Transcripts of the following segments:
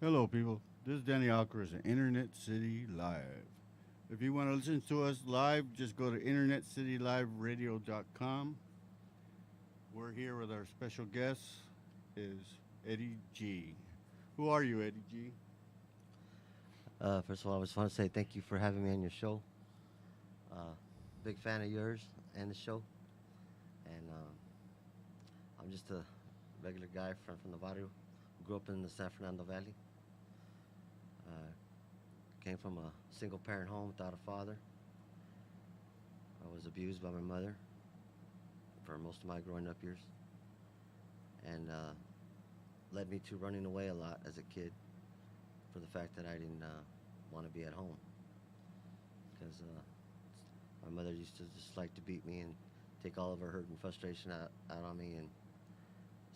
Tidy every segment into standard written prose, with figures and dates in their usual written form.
Hello, people. This is Danny Alcaraz at Internet City Live. If you want to listen to us live, just go to internetcityliveradio.com. We're here with our special guest, is Eddie G. Who are you, Eddie G? First of all, I just want to say thank you for having me on your show. Big fan of yours and the show. And I'm just a regular guy from the barrio who grew up in the San Fernando Valley. Came from a single parent home without a father. I was abused by my mother for most of my growing up years. And led me to running away a lot as a kid for the fact that I didn't want to be at home. Because my mother used to just like to beat me and take all of her hurt and frustration out on me. And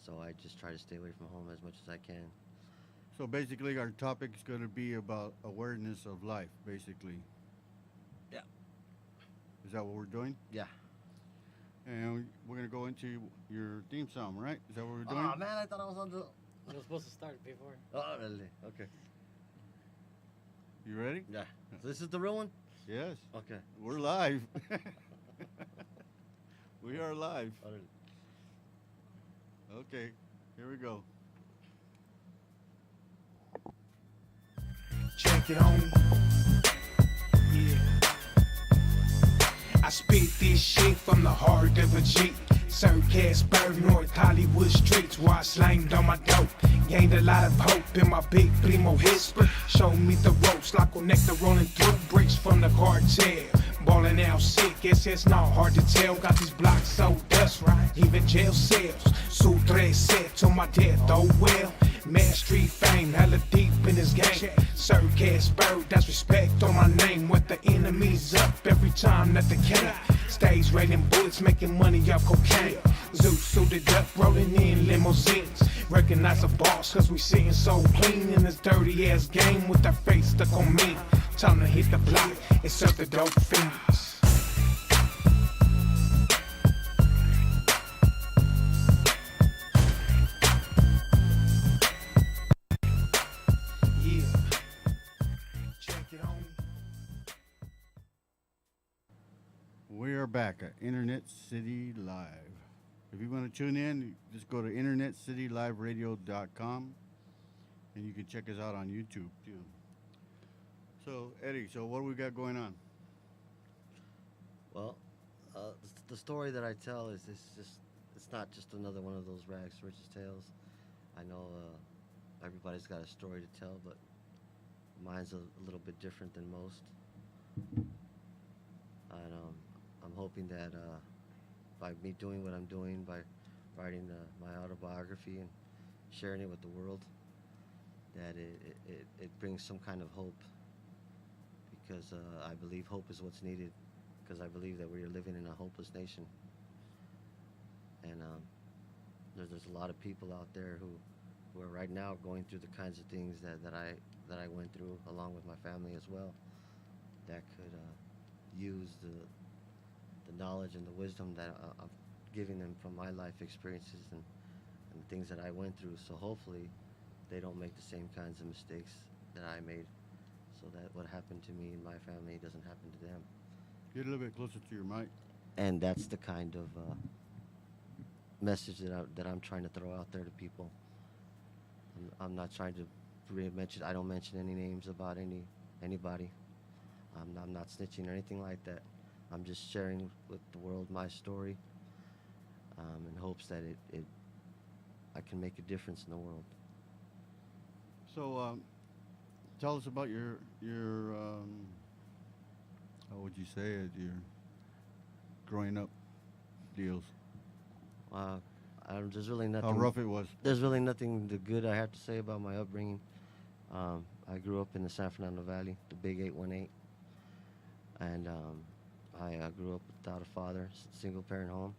so I just try to stay away from home as much as I can. So basically, our topic is going to be about awareness of life, basically. Yeah. Is that what we're doing? Yeah. And we're going to go into your theme song, right? Is that what we're doing? Oh, man, I thought I was on the... I was supposed to start before. Oh, really? Okay. You ready? Yeah. So this is the real one? Yes. Okay. We're live. We are live. Oh, really? Okay, here we go. Check it on. Yeah. I spit this shit from the heart of a G. Circasburg, North Hollywood streets, where I slammed on my dope. Gained a lot of hope in my big primo whisper. Showed me the ropes like connector rolling through bricks from the cartel. Ballin' out sick, guess it's not hard to tell. Got these blocks so dust right, even jail cells. Su tres set to my death, oh well. Man street fame, hella deep in this game. Circasburg, that's respect on my name. With the enemies up every time that they can. Stays raining bullets, making money off cocaine. Zeus suited up, rolling in limousines. Recognize a boss, cause we sitting so clean in this dirty ass game with our face stuck on me. Time to hit the block and serve the dope fiends. Yeah. Check it on. We are back at Internet City Live. If you want to tune in, just go to internetcityliveradio.com and you can check us out on YouTube too. So, Eddie, so what do we got going on? Well, the story that I tell is it's not just another one of those rags to riches tales. I know everybody's got a story to tell, but mine's a little bit different than most. And I'm hoping that by me doing what I'm doing, by writing my autobiography and sharing it with the world, that it brings some kind of hope. Because I believe hope is what's needed, because I believe that we are living in a hopeless nation. And there's a lot of people out there who are right now going through the kinds of things that I went through, along with my family as well, that could use the knowledge and the wisdom that I'm giving them from my life experiences and things that I went through. So hopefully they don't make the same kinds of mistakes that I made, so that what happened to me and my family doesn't happen to them. Get a little bit closer to your mic. And that's the kind of message that I'm trying to throw out there to people. I'm not trying to mention. I don't mention any names about anybody. I'm not snitching or anything like that. I'm just sharing with the world my story, in hopes that I can make a difference in the world. So, tell us about your how would you say it, your growing up deals. There's really nothing. How rough it was. There's really nothing good I have to say about my upbringing. I grew up in the San Fernando Valley, the Big 818, and I grew up without a father, single parent home,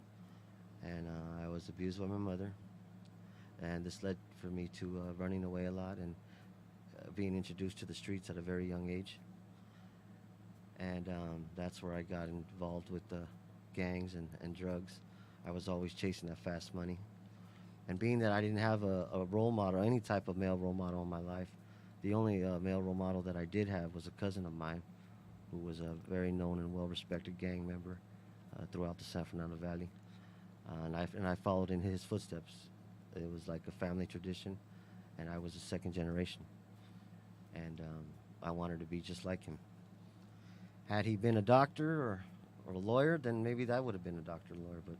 and I was abused by my mother, and this led for me to running away a lot and being introduced to the streets at a very young age. And that's where I got involved with the gangs and drugs. I was always chasing that fast money. And being that I didn't have a role model, any type of male role model in my life, The only male role model that I did have was a cousin of mine who was a very known and well-respected gang member throughout the San Fernando Valley. And I followed in his footsteps. It was like a family tradition, and I was a second generation. And I wanted to be just like him. Had he been a doctor or a lawyer, then maybe that would have been a doctor or lawyer, but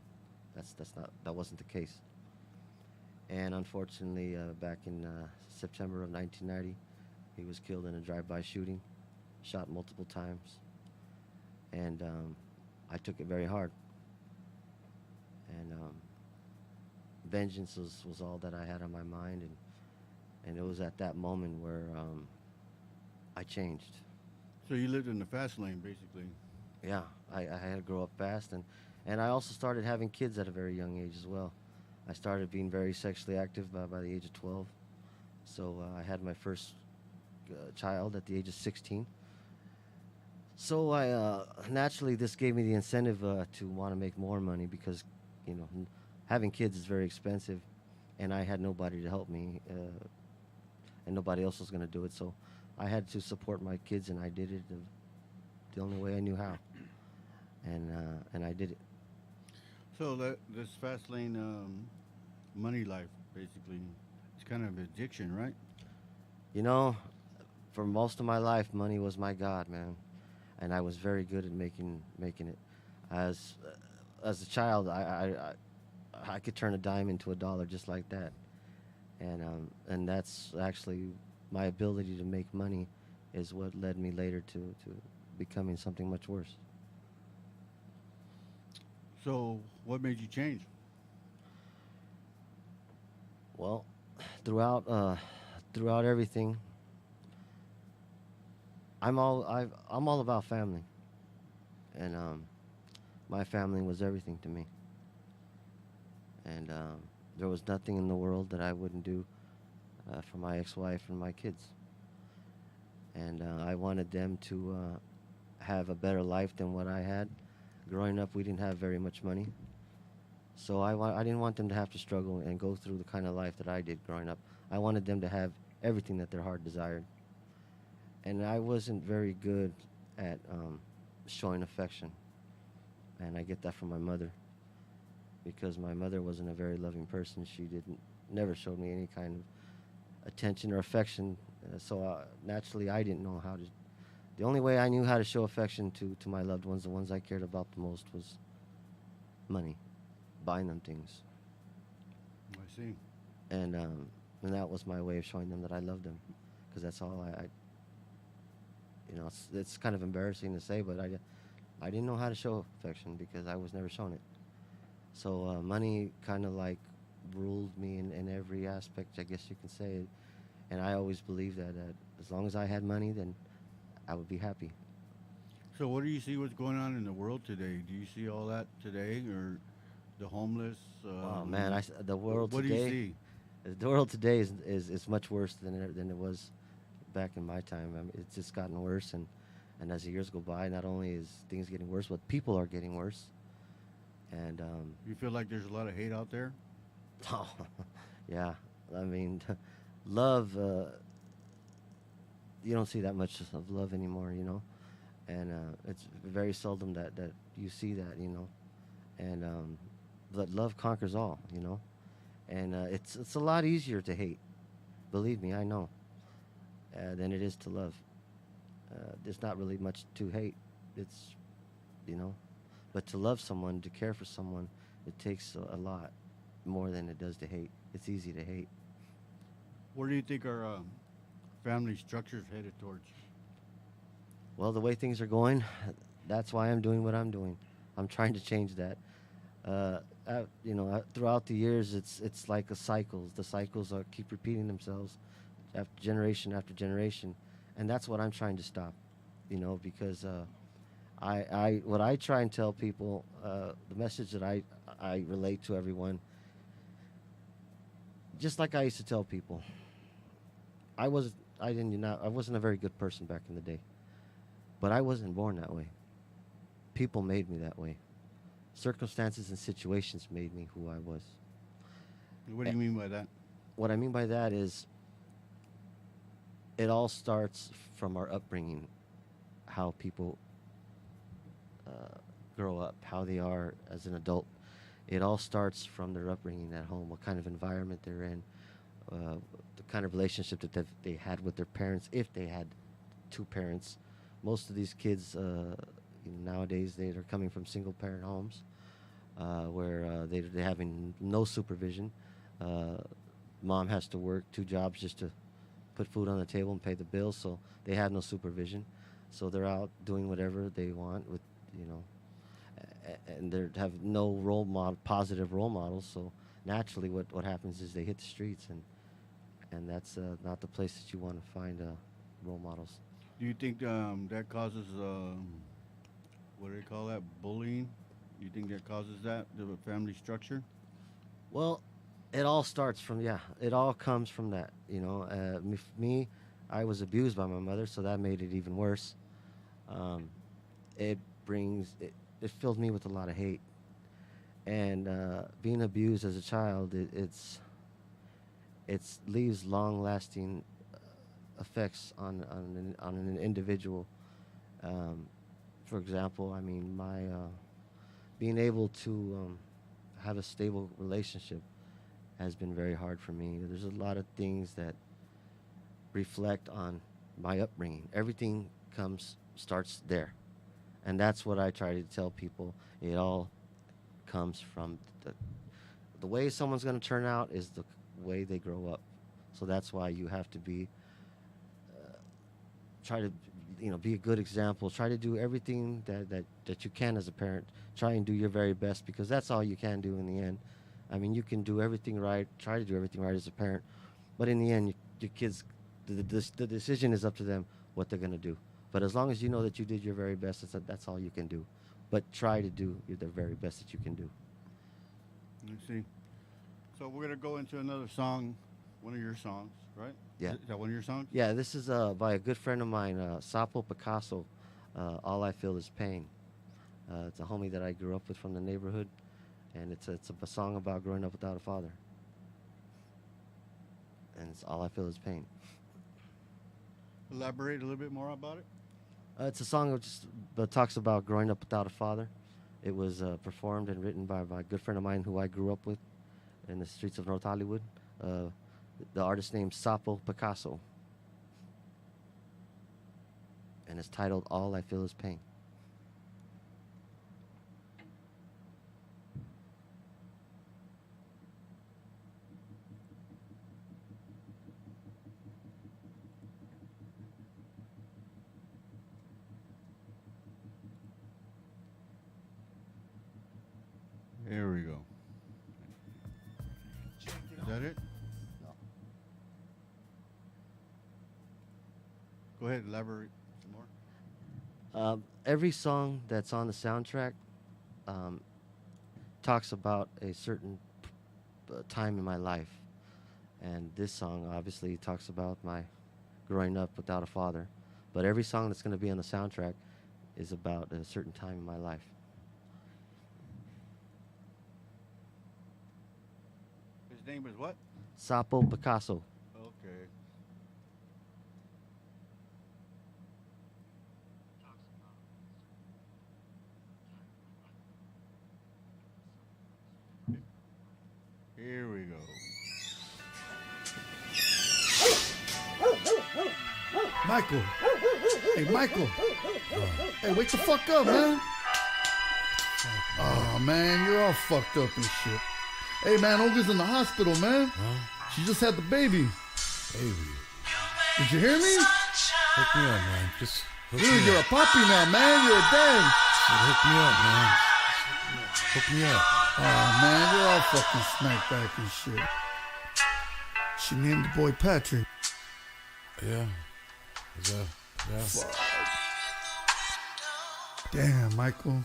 that wasn't the case. And unfortunately, back in September of 1990, he was killed in a drive-by shooting, shot multiple times, and I took it very hard. And vengeance was all that I had on my mind, and it was at that moment where I changed. So you lived in the fast lane, basically. Yeah, I had to grow up fast, and I also started having kids at a very young age as well. I started being very sexually active by the age of 12. So I had my first child at the age of 16. So I naturally, this gave me the incentive to want to make more money because, having kids is very expensive, and I had nobody to help me, and nobody else was going to do it. So I had to support my kids, and I did it the only way I knew how, and I did it. So this fast lane money life, basically, it's kind of addiction, right? For most of my life, money was my god, man, and I was very good at making it. As a child, I could turn a dime into a dollar just like that, and that's actually my ability to make money is what led me later to becoming something much worse. So what made you change? Well, throughout everything, I'm all about family, and my family was everything to me. And there was nothing in the world that I wouldn't do for my ex-wife and my kids. And I wanted them to have a better life than what I had. Growing up, we didn't have very much money. So I didn't want them to have to struggle and go through the kind of life that I did growing up. I wanted them to have everything that their heart desired. And I wasn't very good at showing affection. And I get that from my mother, because my mother wasn't a very loving person. She never showed me any kind of attention or affection. So naturally, I didn't know how to. The only way I knew how to show affection to my loved ones, the ones I cared about the most, was money, buying them things. I see. And that was my way of showing them that I loved them, because that's all I it's kind of embarrassing to say, but I didn't know how to show affection because I was never shown it. So money kind of like ruled me in every aspect, I guess you can say. And I always believed that as long as I had money, then I would be happy. So what do you see what's going on in the world today? Do you see all that today, or the homeless? Oh man, the world what today. do you see? The world today is much worse than it was back in my time. I mean, it's just gotten worse, and as the years go by, not only is things getting worse, but people are getting worse. And You feel like there's a lot of hate out there? oh, yeah. I mean, love. You don't see that much of love anymore, and it's very seldom that you see that, and but love conquers all, and it's a lot easier to hate. Believe me, I know. Than it is to love. There's not really much to hate. It's, but to love someone, to care for someone, it takes a lot more than it does to hate. It's easy to hate. Where do you think our family structure's headed towards? Well, the way things are going, that's why I'm doing what I'm doing. I'm trying to change that. Throughout the years, it's like a cycle. The cycles keep repeating themselves after generation, and that's what I'm trying to stop. Because what I try and tell people, the message that I relate to everyone, just like I used to tell people, I wasn't a very good person back in the day, but I wasn't born that way. People made me that way. Circumstances and situations made me who I was. What do you mean by that? What I mean by that is, it all starts from our upbringing, how people grow up, how they are as an adult. It all starts from their upbringing at home, what kind of environment they're in, the kind of relationship that they had with their parents, if they had two parents. Most of these kids nowadays, they're coming from single-parent homes where they're having no supervision. Mom has to work 2 jobs just to put food on the table and pay the bills, so they have no supervision. So they're out doing whatever they want with, and they have no positive role models. So naturally, what happens is they hit the streets, and that's not the place that you want to find role models. Do you think that causes, what do they call that, bullying? Do you think that causes that, the family structure? Well, it all starts from, it all comes from that, me, I was abused by my mother, so that made it even worse. It filled me with a lot of hate. And being abused as a child, it leaves long-lasting effects on an individual. For example, I mean, my being able to have a stable relationship has been very hard for me. There's a lot of things that reflect on my upbringing. Everything starts there, and that's what I try to tell people. It all comes from the way someone's going to turn out is the way they grow up. So that's why you have to be try to be a good example. Try to do everything that you can as a parent. Try and do your very best, because that's all you can do in the end. I mean, you can do everything right, try to do everything right as a parent, but in the end, your kids, the decision is up to them what they're going to do. But as long as you know that you did your very best, that's all you can do. But try to do the very best that you can do. I see. So we're going to go into another song, one of your songs, right? Yeah. Is that one of your songs? Yeah, this is by a good friend of mine, Sapo Picasso, All I Feel Is Pain. It's a homie that I grew up with from the neighborhood, and it's a song about growing up without a father. And it's All I Feel Is Pain. Elaborate a little bit more about it. It's a song that talks about growing up without a father. It was performed and written by a good friend of mine who I grew up with in the streets of North Hollywood. The artist named Sapo Picasso. And it's titled All I Feel Is Pain. Here we go. Is that it? No. Go ahead, elaborate some more. Every song that's on the soundtrack talks about a certain time in my life. And this song obviously talks about my growing up without a father. But every song that's going to be on the soundtrack is about a certain time in my life. His name is what? Sapo Picasso. Okay. Here we go. Michael. Hey, Michael. Hey, wake the fuck up, man. Oh, man, you're all fucked up and shit. Hey, man, Olga's in the hospital, man. Huh? She just had the baby. Baby. Did you hear me? Hook me up, man. Just hook Dude, me you're up. a puppy now, man. You're a dad. Hook me up, man. Hook me up. Oh, man, you're all fucking smacked back and shit. She named the boy Patrick. Yeah. Is that, yeah. Fuck. Damn, Michael.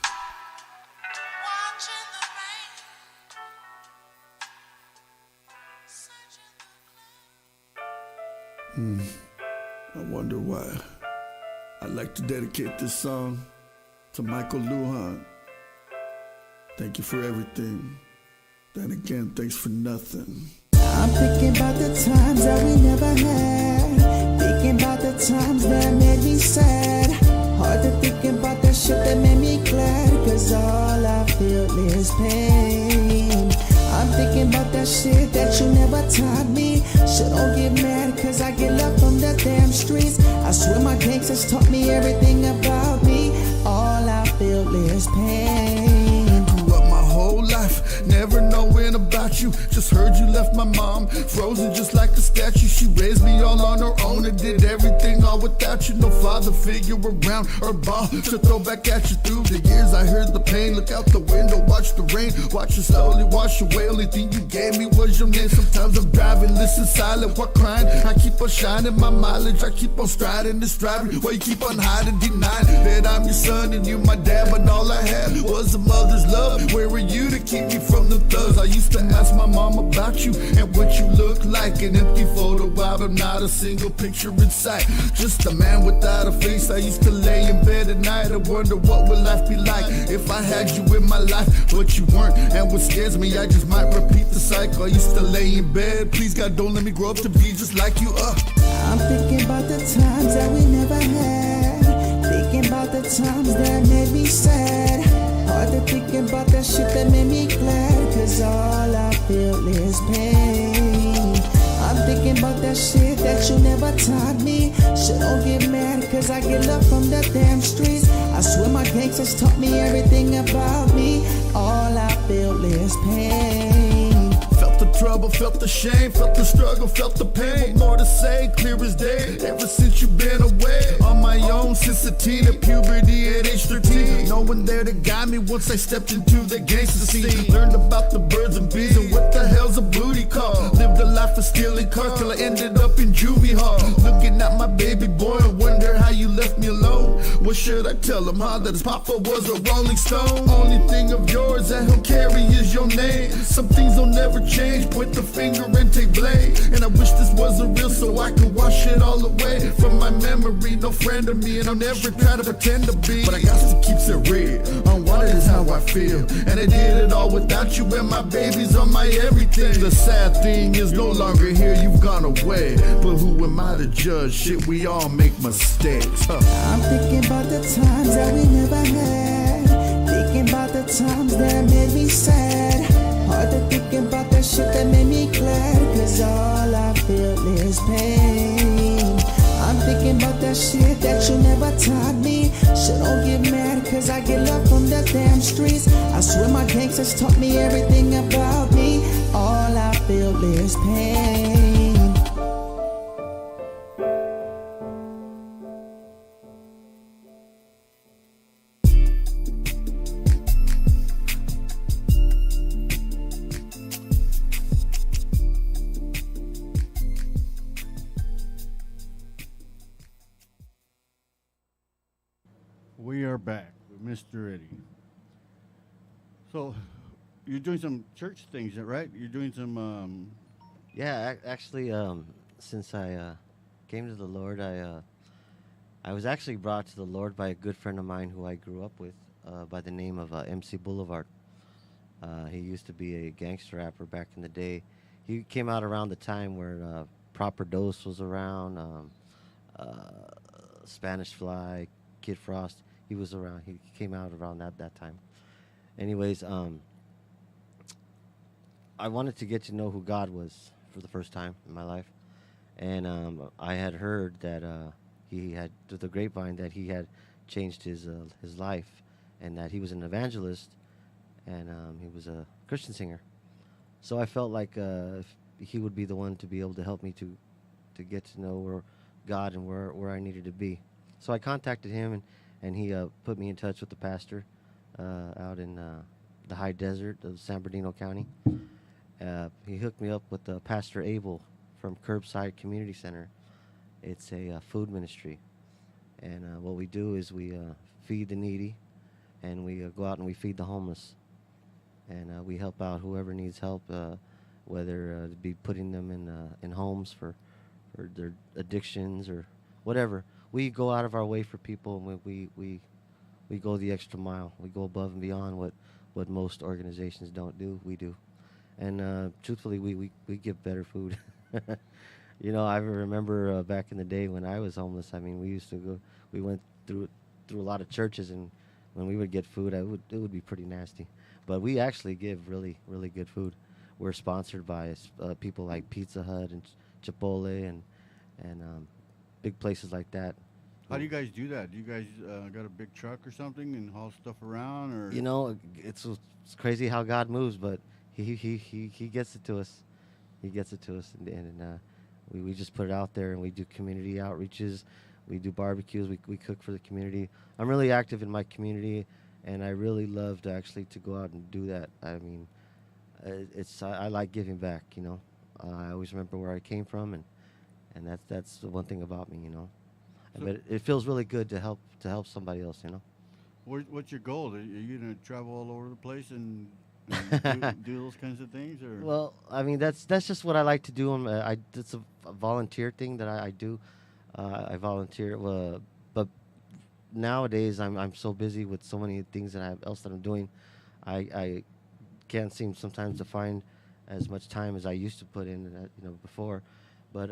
I wonder why. I'd like to dedicate this song to Michael Lujan. Thank you for everything. Then again, thanks for nothing. I'm thinking about the times that we never had. Thinking thinking about the times that made me sad. Hard to thinking about the shit that made me glad. Cause all I feel is pain. I'm thinking about that shit that you never taught me. So don't get mad cause I get love from the damn streets. I swear my gangsters taught me everything about me. All I feel is pain. Grew up my whole life, never knowing about you. Just heard you left my mom, frozen just like a statue. She raised me all on her own and did everything all without you. No father figure around or ball to throw back at you. Through the years I heard the pain, look out the window, watch the rain, watch it slowly wash away. Only thing you gave me was your name. Sometimes I'm driving, listen silent, while crying. I keep on shining my mileage, I keep on striding this driving. While you keep on hiding, denying that I'm your son and you my dad. But all I had was a mother's love. Where were you to keep me from the thugs? I used to ask my mom about you and what you look like. An empty photo album, not a single picture in sight. Just a man without a face. I used to lay in bed at night and wonder what would life be like if I had you in my life, but you weren't. And what scares me, I just might repeat the cycle. I used to lay in bed, please God don't let me grow up to be just like you. I'm thinking about the times that we never had. Thinking about the times that made me sad. Hard to thinking about that shit that made me glad. Cause all I feel is pain. I'm thinking about that shit that you never taught me. So don't get mad cause I get love from the damn streets. I swear my gangsters taught me everything about me. All I feel is pain. Felt the trouble, felt the shame, felt the struggle, felt the pain. What more to say, clear as day. Ever since you've been away, on my own since the teen of puberty at age 13. No one there to guide me once I stepped into the gangster scene. Learned about the birds and bees and what the hell's a booty call. Lived a life of stealing cars till I ended up in juvie hall. Looking at my baby boy, I wonder how you left me alone. What should I tell him, that his papa was a rolling stone? Only thing of yours that he'll carry is your name. Some things will never change, point the finger and take blame. And I wish this wasn't real so I could wash it all away from my memory. No friend of me and I'll never try to pretend to be, but I got to keep it real. Unwanted is how I feel, and I did it all without you, and my baby's on my everything. The sad thing is no longer here, you've gone away, but who am I to judge? Shit, we all make mistakes. I'm thinking about the times that we never had. Thinking about the times that made me sad. Hard to thinking about that shit that made me glad. Cause all I feel is pain. I'm thinking about that shit that you never taught me. So don't get mad cause I get love from the damn streets. I swear my gangsters taught me everything about me. All I feel is pain. We are back with Mr. Eddie. So, you're doing some church things, right? You're doing some. Yeah, actually, since I came to the Lord, I was actually brought to the Lord by a good friend of mine who I grew up with by the name of MC Boulevard. He used to be a gangster rapper back in the day. He came out around the time where Proper Dose was around, Spanish Fly, Kid Frost. He was around. He came out around that time. Anyways, I wanted to get to know who God was for the first time in my life, and I had heard that he had, through the grapevine, that he had changed his life, and that he was an evangelist, and he was a Christian singer. So I felt like if he would be the one to be able to help me to get to know God and where I needed to be. So I contacted him, and he put me in touch with the pastor out in the high desert of San Bernardino County. He hooked me up with Pastor Abel from Curbside Community Center. It's a food ministry, and what we do is we feed the needy, and we go out and we feed the homeless, and we help out whoever needs help, whether it be putting them in homes for their addictions or whatever. We go out of our way for people, and we go the extra mile. We go above and beyond what most organizations don't do. We do, and truthfully, we give better food. You know, I remember back in the day when I was homeless. I mean, we went through a lot of churches, and when we would get food, it would be pretty nasty. But we actually give really, really good food. We're sponsored by people like Pizza Hut and Chipotle and big places like that. How do you guys do that? Do you guys got a big truck or something and haul stuff around, or You know, it's crazy how God moves, but he gets it to us. He gets it to us, and we just put it out there, and we do community outreaches. We do barbecues. We cook for the community. I'm really active in my community, and I really love to actually to go out and do that. I mean, I like giving back. You know, I always remember where I came from, and that's the one thing about me. You know, So- but it feels really good to help somebody else. You know. what's your goal? Are you gonna travel all over the place and do those kinds of things, or Well, I mean that's just what I like to do. It's a volunteer thing that I do. I volunteer, but nowadays I'm so busy with so many things that I'm doing. I can't seem sometimes to find as much time as I used to put in, before. But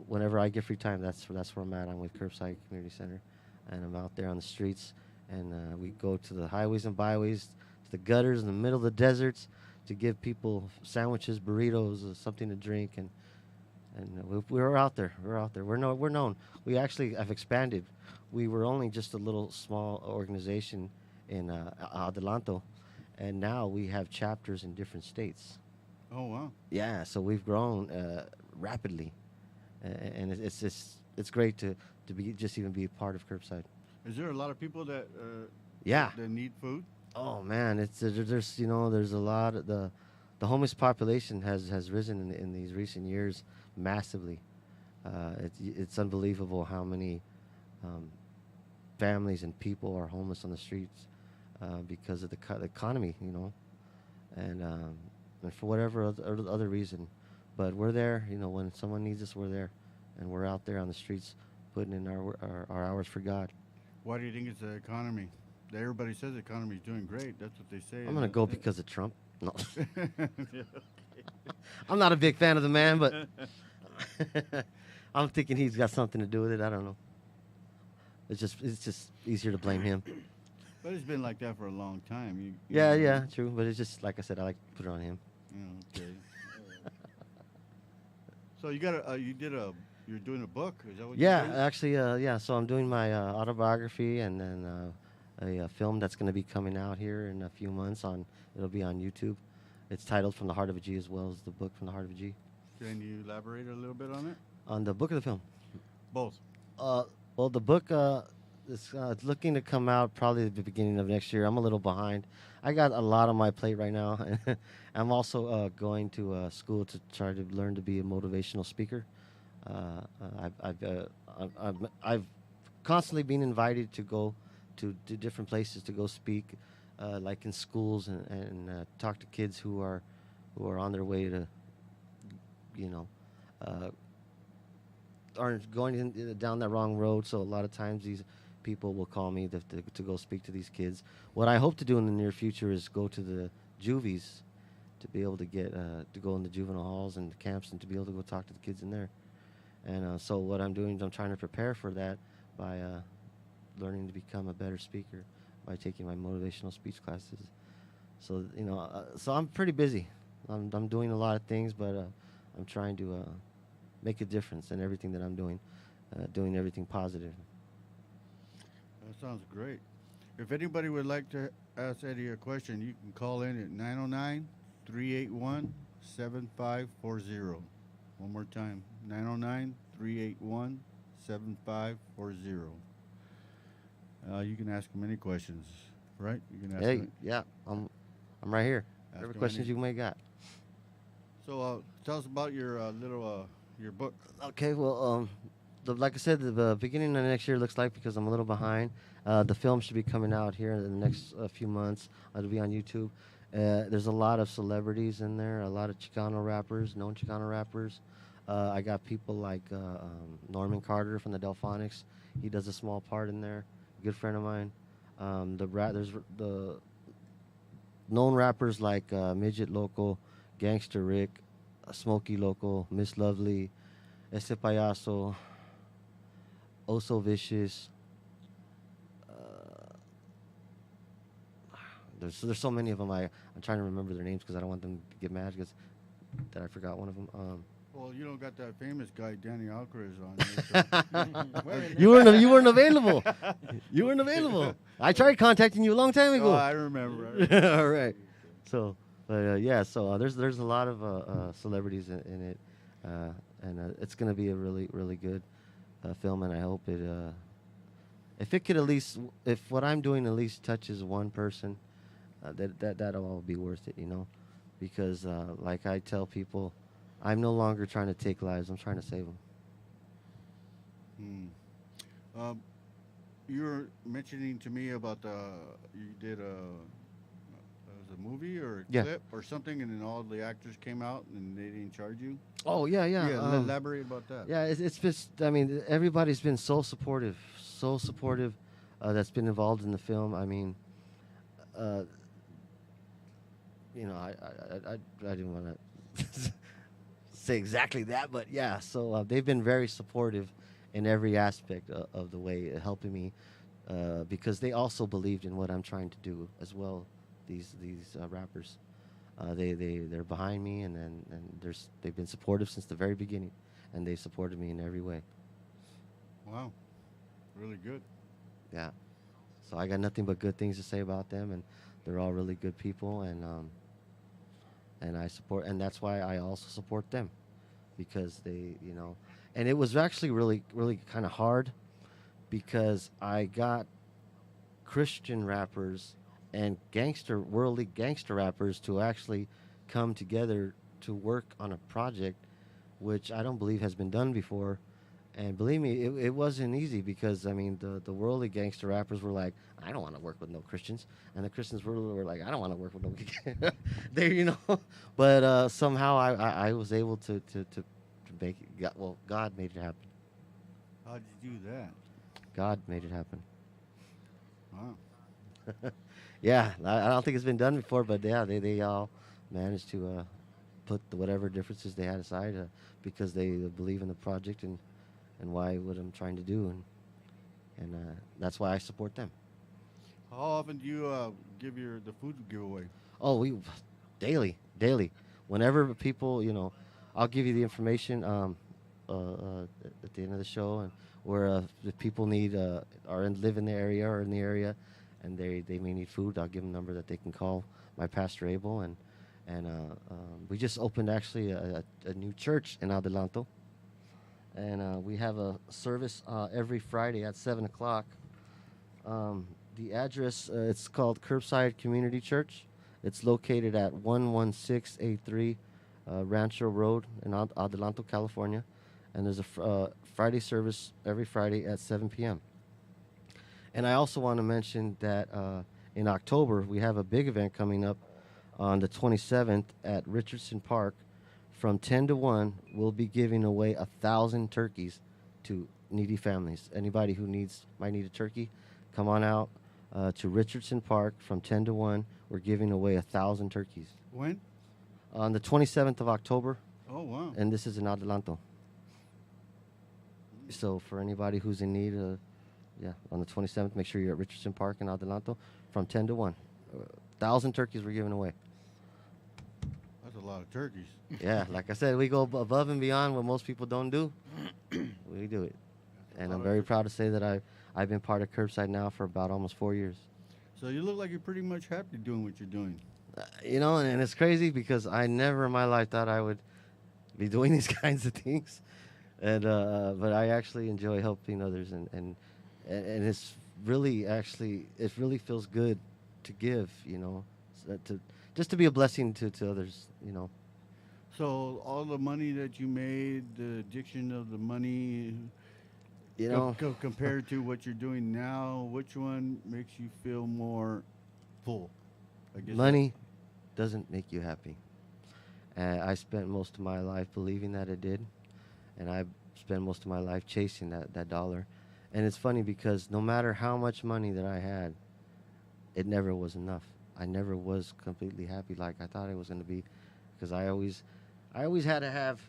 whenever I get free time, that's where I'm at. I'm with Curbside Community Center, and I'm out there on the streets, and we go to the highways and byways, to the gutters in the middle of the deserts, to give people sandwiches, burritos, something to drink, and we're out there. We're out there. We're known. We actually have expanded. We were only just a little small organization in Adelanto, and now we have chapters in different states. oh wow, Yeah, so we've grown rapidly, and it's great to be just even be a part of Curbside. is there a lot of people that Yeah. that need food? Oh man, there's a lot of the homeless population has risen in these recent years massively. It's unbelievable how many families and people are homeless on the streets because of the economy, and for whatever other reason. But we're there, when someone needs us, we're there, and we're out there on the streets putting in our hours for God. Why do you think it's the economy? Everybody says the economy's doing great. That's what they say. I'm gonna go because of Trump. No, I'm not a big fan of the man, but I'm thinking he's got something to do with it. I don't know. It's just easier to blame him. But it's been like that for a long time. You Yeah, know, yeah, true. But it's just like I said, I like to put it on him. Okay. So you're doing a book? Is that what Yeah, you're doing? actually, yeah. So I'm doing my autobiography, and then a film that's going to be coming out here in a few months. It'll be on YouTube. It's titled "From the Heart of a G," as well as the book "From the Heart of a G." Can you elaborate a little bit on it? On the book or the film? Both. Well, the book is looking to come out probably at the beginning of next year. I'm a little behind. I got a lot on my plate right now. I'm also going to school to try to learn to be a motivational speaker. I've constantly been invited to go to different places to go speak, like in schools and talk to kids who are on their way to, aren't going down that wrong road. So a lot of times these people will call me to go speak to these kids. What I hope to do in the near future is go to the juvies, to be able to get to go in the juvenile halls and the camps, and to be able to go talk to the kids in there. And so what I'm doing is I'm trying to prepare for that by learning to become a better speaker by taking my motivational speech classes. So so I'm pretty busy. I'm doing a lot of things, but I'm trying to make a difference in everything that I'm doing everything positive. That sounds great. If anybody would like to ask Eddie a question, you can call in at 909-381-7540. One more time, 909-381-7540. You can ask him any questions, right? You can ask Hey, him. yeah, I'm right here. Ask Whatever him questions any- you may got. So tell us about your your book. Okay, well, like I said, the beginning of next year looks like, because I'm a little behind. The film should be coming out here in the next few months. It'll be on YouTube. There's a lot of celebrities in there, a lot of Chicano rappers, known Chicano rappers. I got people like Norman Carter from the Delphonics. He does a small part in there. A good friend of mine. There's the known rappers like Midget Local, Gangster Rick, Smokey Local, Miss Lovely, Ese Payaso, Oso Vicious. There's so many of them. I'm trying to remember their names because I don't want them to get mad because that I forgot one of them. Well, you don't got that famous guy, Danny Alvarez, on there. So. You weren't available. You weren't available. I tried contacting you a long time ago. Oh, I remember. All right. So, but yeah. So there's a lot of celebrities in it, and it's gonna be a really good film, and I hope it. If it could at least, if what I'm doing at least touches one person, that'll all be worth it, you know, because like I tell people, I'm no longer trying to take lives. I'm trying to save them. You were mentioning to me about you did was a movie or a clip or something, and then all the actors came out and they didn't charge you. Oh yeah. Elaborate about that. Yeah, it's just. I mean, everybody's been so supportive. That's been involved in the film. I mean, you know, I didn't want to say exactly that, but yeah. So they've been very supportive in every aspect of the way, helping me because they also believed in what I'm trying to do as well. These rappers, they're behind me, and they've been supportive since the very beginning, and they supported me in every way. Wow, really good. Yeah, so I got nothing but good things to say about them, and they're all really good people, and I support, and that's why I also support them, because they, you know, and it was actually really kind of hard, because I got Christian rappers and worldly gangster rappers to actually come together to work on a project, which I don't believe has been done before. And believe me, it wasn't easy, because I mean the worldly gangster rappers were like, I don't want to work with no Christians, and the Christians were like, I don't want to work with no they, you know. But somehow I was able to make it. God made it happen. How did you do that? God made it happen. Wow. Yeah, I don't think it's been done before, but yeah, they all managed to put whatever differences they had aside because they believe in the project and why what I'm trying to do, and that's why I support them. How often do you give the food giveaway? Oh, we daily. Whenever people, you know, I'll give you the information at the end of the show, and where if people need live in the area or in the area, and they may need food, I'll give them a number that they can call my pastor Abel, and we just opened actually a new church in Adelanto. And we have a service every Friday at 7 o'clock. The address, it's called Curbside Community Church. It's located at 11683 Rancho Road in Adelanto, California. And there's a Friday service every Friday at 7 p.m. And I also want to mention that in October, we have a big event coming up on the 27th at Richardson Park. From 10 to 1, we'll be giving away 1,000 turkeys to needy families. Anybody who might need a turkey, come on out to Richardson Park from 10 to 1. We're giving away 1,000 turkeys. When? On the 27th of October. Oh, wow. And this is in Adelanto. So for anybody who's in need, on the 27th, make sure you're at Richardson Park in Adelanto from 10 to 1. 1,000 turkeys we're giving away. That's a lot of turkeys. Yeah, like I said, we go above and beyond what most people don't do. We do it. And I'm very proud to say that I've been part of Curbside now for about almost 4 years. So you look like you're pretty much happy doing what you're doing. You know, and it's crazy because I never in my life thought I would be doing these kinds of things. And but I actually enjoy helping others, and it's really it really feels good to give, you know, just to be a blessing to others, you know. So all the money that you made, the addiction of the money, you know, compared to what you're doing now, which one makes you feel more full? I guess money doesn't make you happy. I spent most of my life believing that it did, and I spent most of my life chasing that dollar. And it's funny because no matter how much money that I had, it never was enough. I never was completely happy like I thought I was going to be, because I always had to have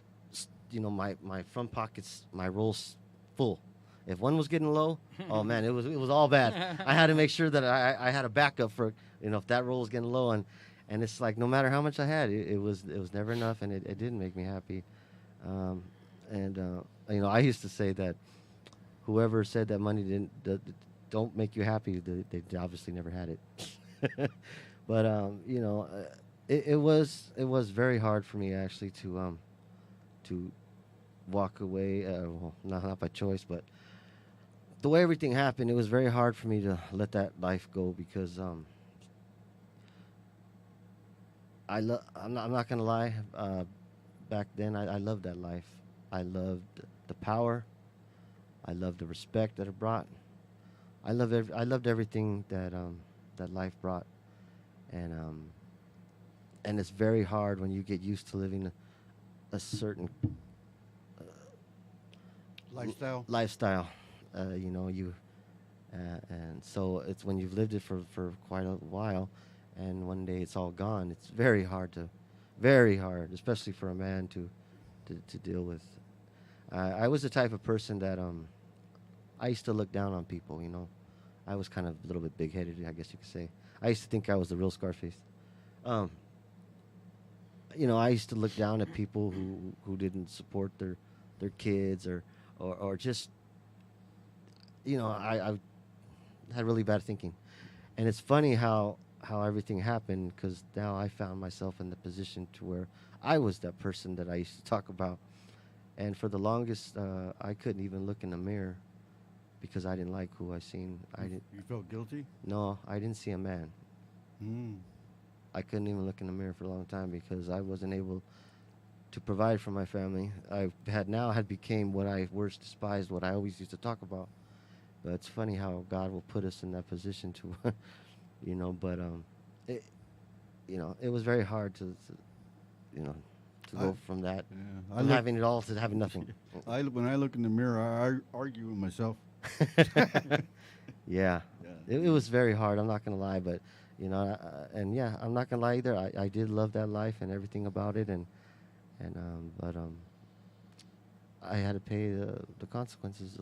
my front pockets, my rolls full. If one was getting low, oh man, it was all bad. I had to make sure that I had a backup for if that roll was getting low, and it's like no matter how much I had, it was never enough, and it didn't make me happy. I used to say that whoever said that money don't make you happy, they obviously never had it. But it was very hard for me actually to walk away. Well, not by choice, but the way everything happened, it was very hard for me to let that life go because I'm not gonna lie. Back then, I loved that life. I loved the power. I loved the respect that it brought. I loved everything that that life brought, and it's very hard when you get used to living a certain lifestyle. And so it's when you've lived it for quite a while, and one day it's all gone. It's very hard, especially for a man to deal with. I was the type of person that I used to look down on people. I was kind of a little bit big-headed, I guess you could say. I used to think I was the real Scarface. I used to look down at people who didn't support their kids or just I had really bad thinking. And it's funny how everything happened, because now I found myself in the position to where I was that person that I used to talk about. And for the longest, I couldn't even look in the mirror because I didn't like who I seen. You felt guilty? No, I didn't see a man. Mm. I couldn't even look in the mirror for a long time because I wasn't able to provide for my family. I had became what I worst despised, what I always used to talk about. But it's funny how God will put us in that position to, But it was very hard to go from that, from having it all to having nothing. When I look in the mirror, I argue with myself. Yeah. It was very hard. I'm not gonna lie, but I'm not gonna lie either. I did love that life and everything about it, but I had to pay the consequences,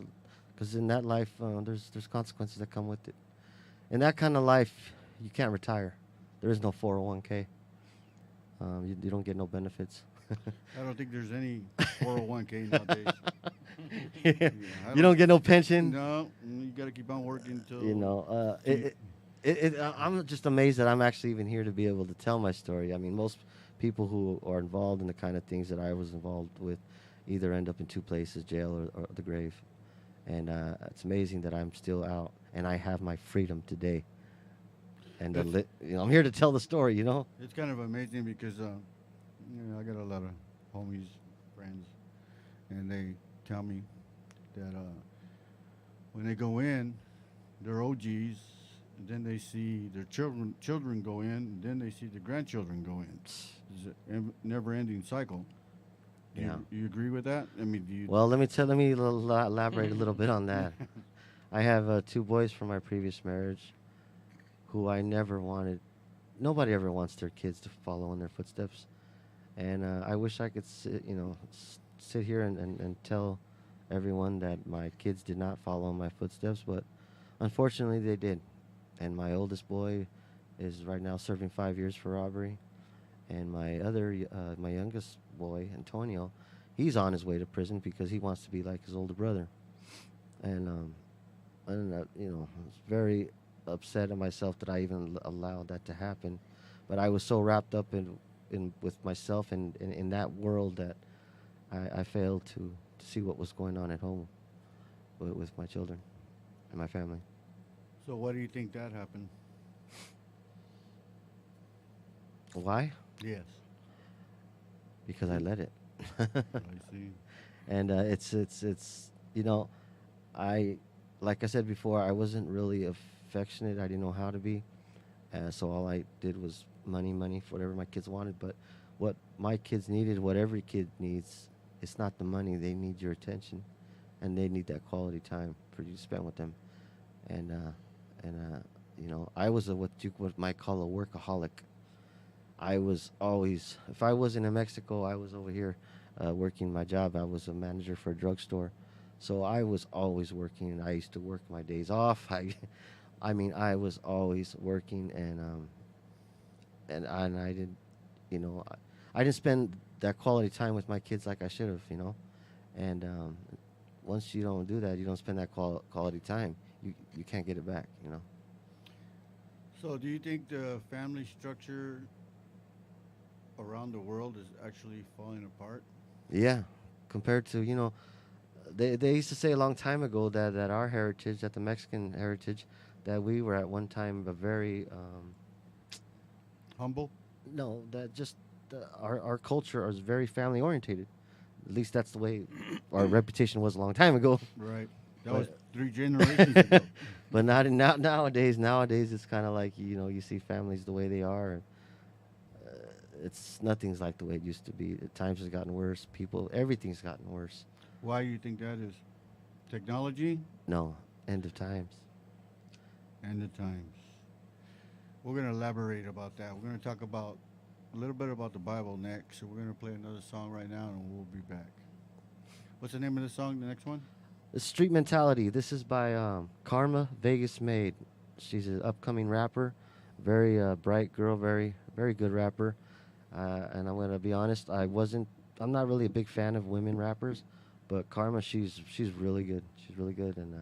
because in that life there's consequences that come with it. In that kind of life, you can't retire. There is no 401k. You don't get no benefits. I don't think there's any 401k nowadays. You don't get no pension. No, you got to keep on working till. I'm just amazed that I'm actually even here to be able to tell my story. I mean, most people who are involved in the kind of things that I was involved with either end up in two places, jail or the grave. And it's amazing that I'm still out and I have my freedom today. And I'm here to tell the story. It's kind of amazing because I got a lot of homies, friends, and they tell me that when they go in, they're OGs, and then they see their children go in, and then they see the grandchildren go in. It's a never-ending cycle. Yeah. You agree with that? I mean, do you? Well, let me elaborate a little bit on that. I have 2 boys from my previous marriage who I never wanted. Nobody ever wants their kids to follow in their footsteps. And I wish I could sit here and tell everyone that my kids did not follow in my footsteps, but unfortunately they did. And my oldest boy is right now serving 5 years for robbery. And my youngest boy, Antonio, he's on his way to prison because he wants to be like his older brother. And I was very upset at myself that I even allowed that to happen. But I was so wrapped up in with myself and in that world that I failed to see what was going on at home with my children and my family. So why do you think that happened? Why? Yes. Because I let it. I see. And it's I, like I said before, I wasn't really affectionate. I didn't know how to be. So all I did was money for whatever my kids wanted. But what my kids needed, what every kid needs, it's not the money. They need your attention, and they need that quality time for you to spend with them. And I was what you might call a workaholic. I was always, if I wasn't in Mexico, I was over here working my job. I was a manager for a drugstore, so I was always working. I used to work my days off. I mean, I was always working, and I did, you know, I didn't spend that quality time with my kids like I should have, you know, and once you don't do that, you don't spend that quality time. You can't get it back, you know. So, do you think the family structure around the world is actually falling apart? Yeah, compared to, you know, they used to say a long time ago that our heritage, that the Mexican heritage, that we were at one time a very Humble? no, that just our culture is very family orientated. At least that's the way our reputation was a long time ago. Right. That But- was 3 generations ago. But not nowadays. Nowadays, it's kind of like, you know, you see families the way they are. And, nothing's like the way it used to be. Times has gotten worse. Everything's gotten worse. Why do you think that is? Technology? No, end of times. And the times. We're going to elaborate about that. We're going to talk about a little bit about the Bible next. So we're going to play another song right now, and we'll be back. What's the name of the song, the next one? The Street Mentality. This is by Karma Vegas Made. She's an upcoming rapper, very bright girl, very very good rapper. And I'm gonna be honest, I'm not really a big fan of women rappers, but Karma, she's really good. She's really good, and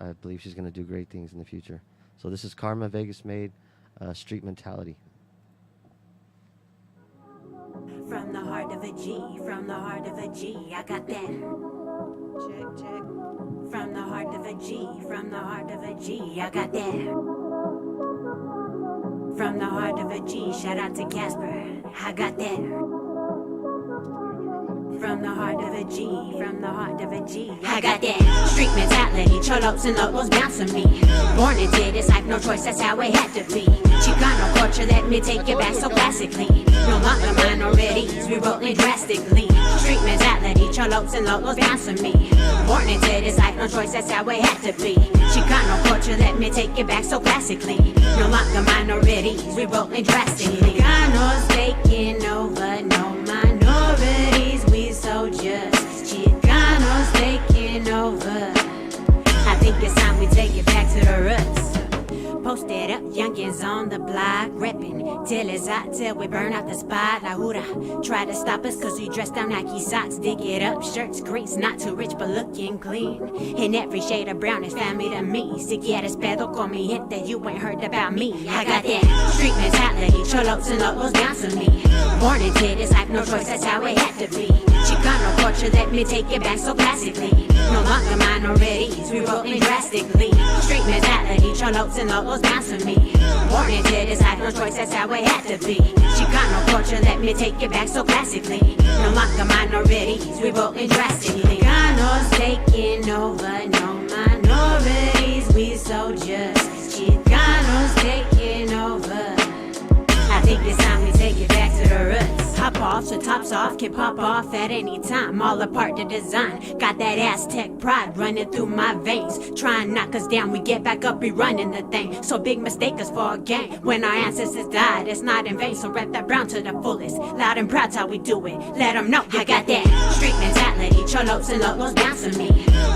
I believe she's gonna do great things in the future. So this is Karma Vegas Made, Street Mentality. From the heart of a G, from the heart of a G, I got that. Check, check. From the heart of a G, from the heart of a G, I got that. From the heart of a G, shout out to Casper, I got that. From the heart of a G, from the heart of a G, I got that. Street mentality, cholos and locals bouncing me. Born into this life, no choice, that's how it had to be. Chicano culture, let me take it back so classically. No longer minorities, we rolling drastically. Street mentality, cholos and locals bouncing me. Born into this life, no choice, that's how it had to be. Chicano culture, let me take it back so classically. No longer minorities, we rolling drastically. Chicanos taking over, no minorities, we so just. Chicanos taking over. I think it's time we take it back to the roots. Posted up, youngins on the block, reppin' till it's hot, till we burn out the spot. La Hura try to stop us cause we dressed down Nike socks. Dig it up, shirts creased, not too rich but looking clean. In every shade of brown is family to me. Si quieres pedo con mi gente, you ain't heard about me. I got that street mentality, cholos and locals bouncing me. Born into this life, no choice, that's how it had to be. Chicano culture, let me take it back so classically. No longer minorities, we rolling drastically. Street mentality, cholos and locals bouncing me. Born into this life, no choice, that's how it had to be. Chicano culture, let me take it back so classically. No longer minorities, we rolling drastically. Chicanos taking over, no minorities, we so just. Chicanos taking over. I think it's time we take it back to the roots. Hop off, so tops off, can pop off at any time. All a part to design. Got that Aztec pride running through my veins. Try and knock us down, we get back up, we running the thing. So big mistake us for a game. When our ancestors died, it's not in vain. So rep that brown to the fullest. Loud and proud's how we do it. Let them know I got that street mentality. Cholos and locals bouncing me.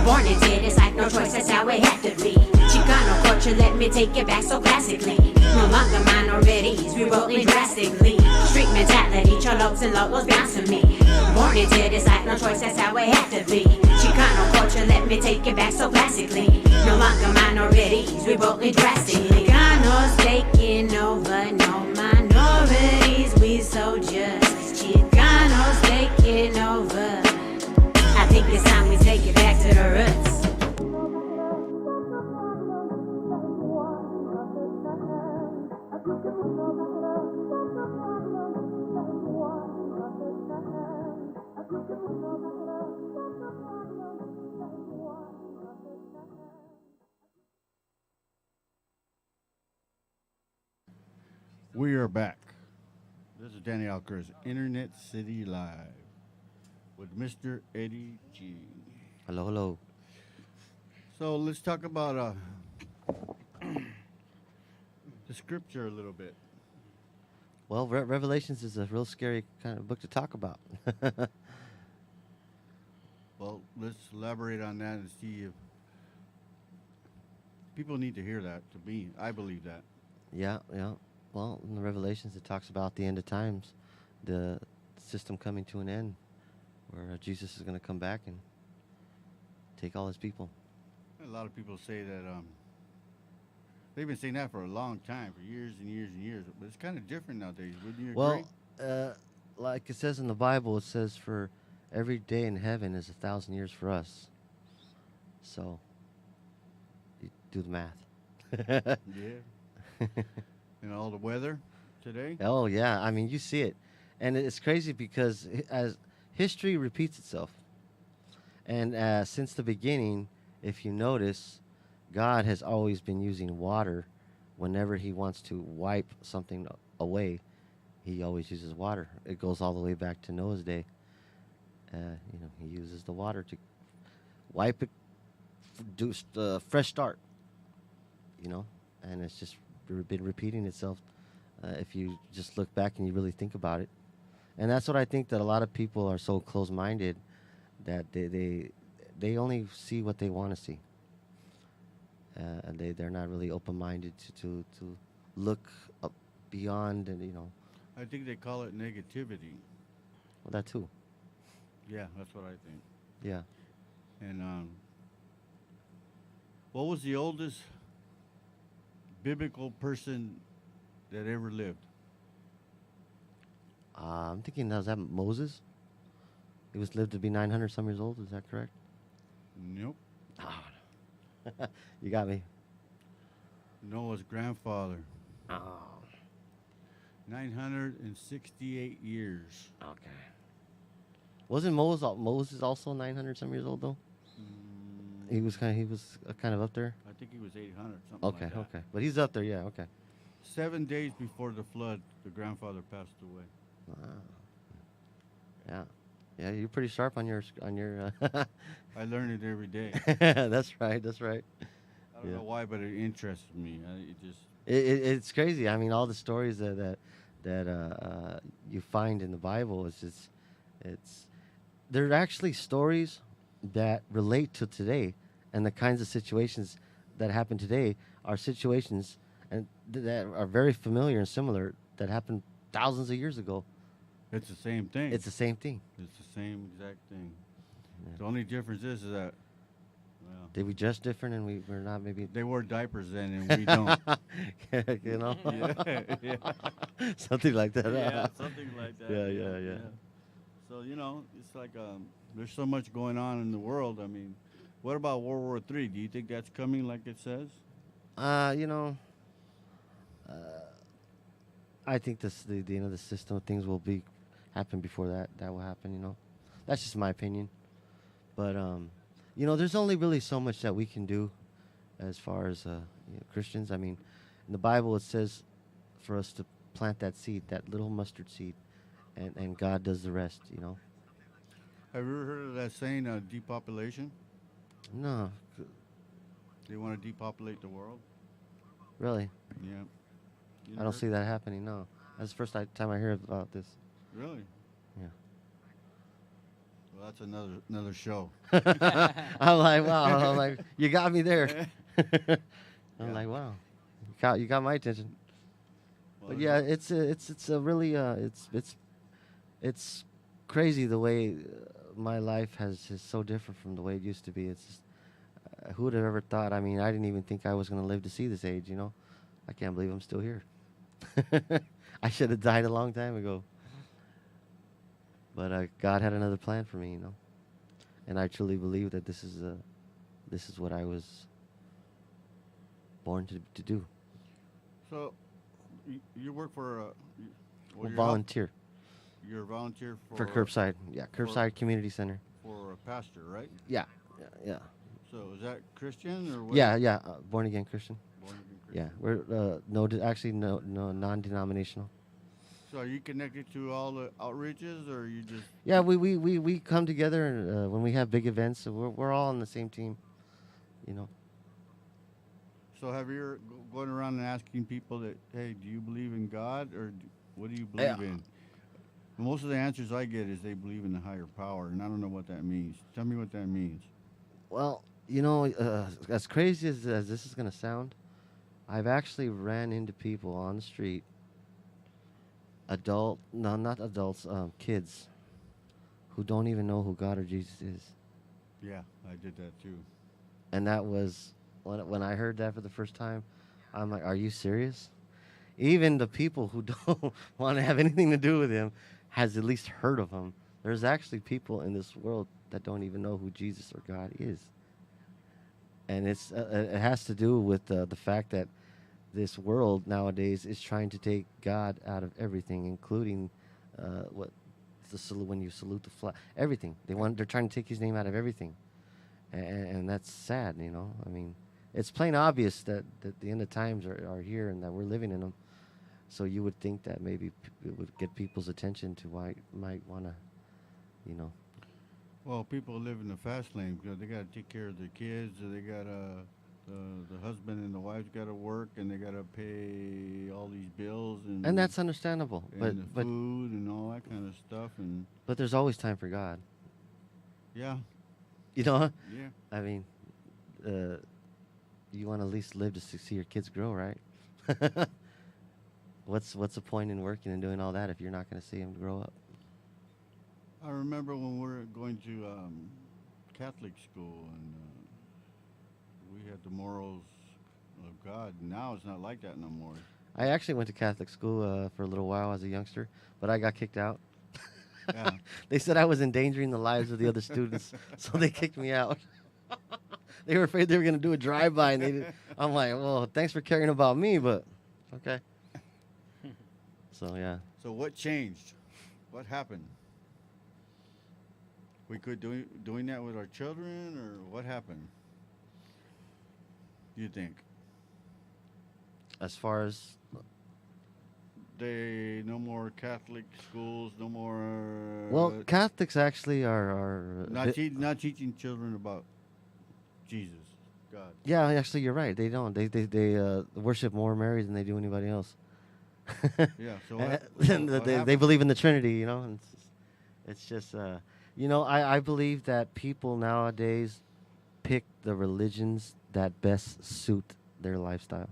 Born into this life, no choice, that's how it had to be. Chicano culture, let me take it back so classically. No longer minorities, we rolling drastically. Street mentality, cholos and locals bouncing me. Born into this life, no choice, that's how it had to be. Chicano culture, let me take it back so classically. No longer minorities, we rolling drastically. Chicanos taking over, no minorities, we so just. Chicanos taking over. I think it's time we take it back to the roots. We are back. This is Danny Alker's Internet City Live with Mr. Eddie G. Hello, hello. So let's talk about the scripture a little bit. Well, Revelations is a real scary kind of book to talk about. Well, let's elaborate on that and see if people need to hear that. To me, I believe that. Yeah, yeah. Well, in the Revelations, it talks about the end of times, the system coming to an end, where Jesus is going to come back and take all his people. A lot of people say that they've been saying that for a long time, for years and years and years. But it's kind of different nowadays. Wouldn't you agree? Well, like it says in the Bible, it says for every day in heaven is 1,000 years for us. So, you do the math. Yeah. And all the weather today. Oh yeah, I mean you see it, and it's crazy because as history repeats itself, and since the beginning, if you notice, God has always been using water. Whenever He wants to wipe something away, He always uses water. It goes all the way back to Noah's day. He uses the water to wipe it, do fresh start. And it's just been repeating itself. If you just look back and you really think about it, and that's what I think, that a lot of people are so close-minded that they only see what they want to see, and they're not really open-minded to look up beyond, and I think they call it negativity. well, that too. Yeah, that's what I think. Yeah. And what was the oldest biblical person that ever lived? I'm thinking, was that Moses? He was lived to be 900 some years old. Is that correct? Nope. Oh. You got me. Noah's grandfather. Oh. 968 years. Okay. Wasn't Moses also 900 some years old though? He was kind of up there. I think he was 800 something Okay, like that. okay, but he's up there. Yeah, okay. 7 days before the flood, the grandfather passed away. Wow. Yeah, yeah. You're pretty sharp on your. I learn it every day. That's right. That's right. I don't know why, but it interests me. It's crazy. I mean, all the stories that you find in the Bible they're actually stories that relate to today, and the kinds of situations that happen today are situations and that are very familiar and similar that happened thousands of years ago. It's the same thing. It's the same thing. It's the same exact thing. Yeah. The only difference is that, well, Did we dress different and we're not maybe? they wore diapers then and we don't. Yeah, yeah. Something like that. Yeah, something like that. Yeah. So, it's like there's so much going on in the world. I mean, what about World War III? Do you think that's coming like it says? I think the end of the system, things will happen before that will happen. That's just my opinion. But there's only really so much that we can do as far as Christians. I mean, in the Bible it says for us to plant that seed, that little mustard seed, and God does the rest. Have you ever heard of that saying, depopulation? No, They want to depopulate the world? really, Yeah. I don't see that happening. No, that's the first time I hear about this. Really? Yeah. Well, that's another show. I'm like, wow. I'm like, you got me there. I'm Yeah. like, wow, you got my attention. Well, But yeah, it's a really it's crazy the way my life is so different from the way it used to be. It's just, who would have ever thought? I mean, I didn't even think I was going to live to see this age. I can't believe I'm still here. I should have died a long time ago. But God had another plan for me, and I truly believe that this is what I was born to do. So, you work for Volunteer You're a volunteer for Curbside. Yeah, Curbside Community Center. for a pastor, right? Yeah. So is that Christian or what? Yeah. Born again Christian. Born again Christian. Yeah, we're actually no non-denominational. So are you connected to all the outreaches, or you just? Yeah, we come together and, when we have big events. So we're all on the same team. So have you going around and asking people that, hey, do you believe in God, or What do you believe in? Most of the answers I get is they believe in a higher power, and I don't know what that means. Tell me what that means. Well, as crazy as this is going to sound, I've actually ran into people on the street, not adults, kids, who don't even know who God or Jesus is. Yeah, I did that too. And that was, when I heard that for the first time, I'm like, are you serious? Even the people who don't want to have anything to do with him has at least heard of him. There's actually people in this world that don't even know who Jesus or God is. And it has to do with the fact that this world nowadays is trying to take God out of everything, including when you salute the flag, everything. They're trying to take his name out of everything, and that's sad. I mean, it's plain obvious that the end of times are here and that we're living in them. So you would think that maybe it would get people's attention to why might want to, Well, people live in the fast lane because they got to take care of their kids. Or they got the husband and the wife got to work, and they got to pay all these bills and that's understandable. And the food and all that kind of stuff. But there's always time for God. Yeah. Yeah. I I mean, you want to at least live to see your kids grow, right? What's the point in working and doing all that if you're not going to see them grow up? I remember when we were going to Catholic school, and we had the morals of God. Now it's not like that no more. I actually went to Catholic school for a little while as a youngster, but I got kicked out. Yeah. They said I was endangering the lives of the other students, so they kicked me out. They were afraid they were going to do a drive-by, and I'm like, well, thanks for caring about me, but okay. So, yeah. So what changed? What happened? We quit doing that with our children, or what happened? Do you think? As far as No more Catholic schools, no more. well, Catholics actually are not teaching children about Jesus, God. Yeah, actually, you're right. They don't. They worship more Mary than they do anybody else. Yeah. So they believe in the Trinity, and it's just I believe that people nowadays pick the religions that best suit their lifestyle,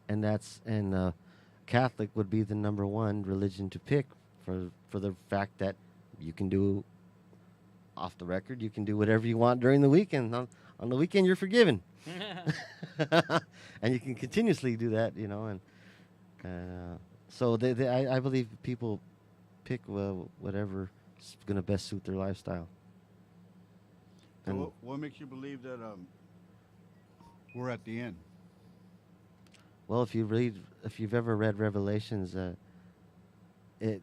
and Catholic would be the number one religion to pick for the fact that you can do off the record, you can do whatever you want during the weekend. On the weekend, you're forgiven, and you can continuously do that, and so I believe people pick whatever is going to best suit their lifestyle. So what makes you believe that we're at the end? Well, if you've ever read Revelations, it's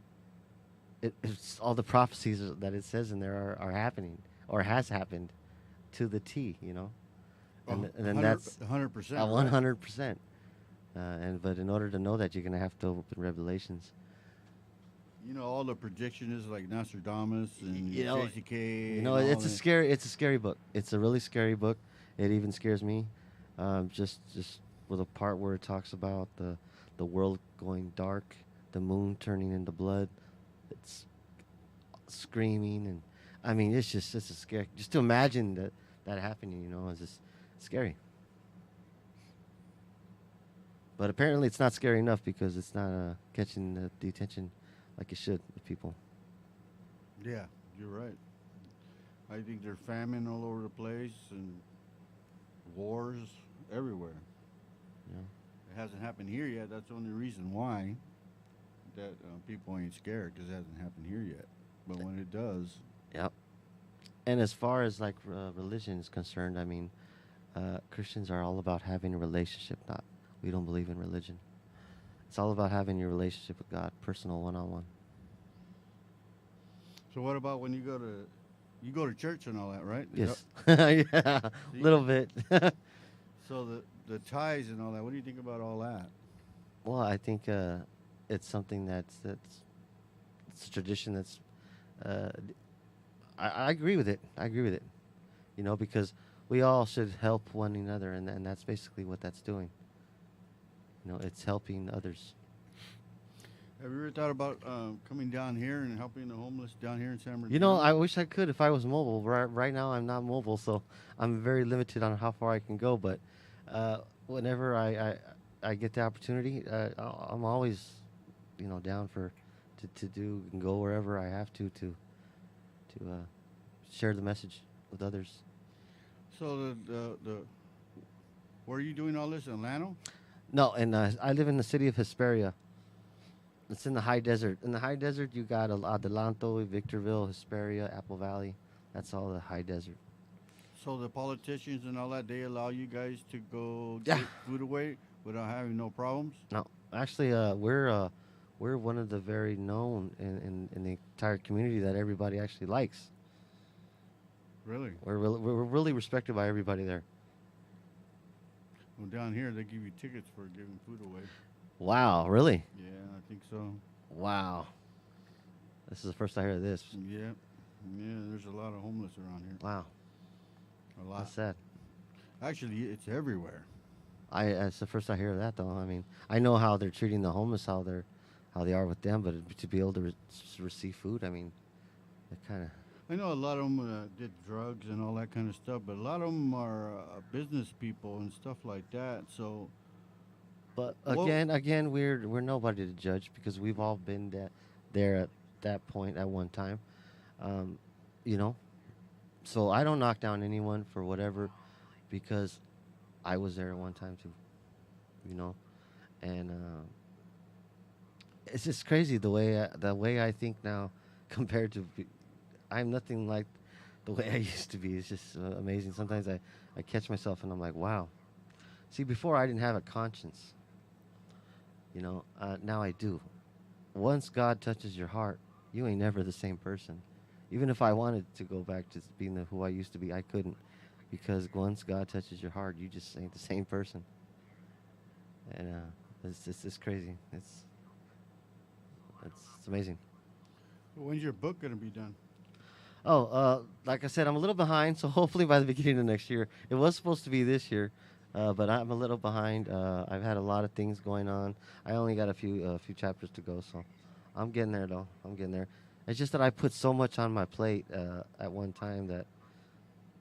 all the prophecies that it says in there are happening or has happened to the T, and then that's 100%. 100%. But in order to know that, you're going to have to open Revelations. All the predictions like Nostradamus and JCK. It's a scary book. It's a really scary book. It even scares me. Just with a part where it talks about the world going dark, the moon turning into blood. It's screaming, and I mean, it's a scary. Just to imagine that happening, is just scary. But apparently, it's not scary enough because it's not catching the attention like it should with people. Yeah, you're right. I think there's famine all over the place and wars everywhere. Yeah. It hasn't happened here yet. That's the only reason why that people ain't scared, because it hasn't happened here yet. But when it does. Yep. And as far as like religion is concerned, I mean, Christians are all about having a relationship. We don't believe in religion. It's all about having your relationship with God, personal, one-on-one. So what about when you go to church and all that, right? Yes. Yeah, a little bit. So the tithes and all that, what do you think about all that? Well, I think it's something it's a tradition that's I agree with it. Because we all should help one another, and that's basically what that's doing. It's helping others. Have you ever thought about coming down here and helping the homeless down here in San Bernardino? You know, I wish I could if I was mobile. Right now, I'm not mobile, so I'm very limited on how far I can go. But whenever I get the opportunity, I'm always, down to do and go wherever I have to share the message with others. So where are you doing all this in Atlanta? No, and I live in the city of Hesperia. It's in the high desert. In the high desert, you got Adelanto, Victorville, Hesperia, Apple Valley. That's all the high desert. So the politicians and all that, they allow you guys to go Yeah. get food away without having no problems? No, actually, we're one of the very known in the entire community that everybody actually likes. Really? We're really respected by everybody there. Well, down here, they give you tickets for giving food away. Wow, really? Yeah, I think so. Wow. This is the first I hear of this. Yeah. Yeah, there's a lot of homeless around here. Wow, A lot. that's sad. Actually, it's everywhere. It's the first I hear of that, though. I mean, I know how they're treating the homeless, how they are with them, but to be able to receive food, I mean, it kind of. I know a lot of them did drugs and all that kind of stuff, but a lot of them are business people and stuff like that. So, But Well- again, we're nobody to judge because we've all been there at that point at one time, So I don't knock down anyone for whatever, because I was there at one time too, and it's just crazy the way I think now compared to. I'm nothing like the way I used to be. It's just amazing. Sometimes I catch myself and I'm like, wow. See, before I didn't have a conscience. Now I do. Once God touches your heart, you ain't never the same person. Even if I wanted to go back to being who I used to be, I couldn't. Because once God touches your heart, you just ain't the same person. And it's crazy. It's amazing. when's your book going to be done? Oh, like I said, I'm a little behind, so hopefully by the beginning of next year. It was supposed to be this year, but I'm a little behind. I've had a lot of things going on. I only got a few chapters to go, so I'm getting there, though. I'm getting there. It's just that I put so much on my plate at one time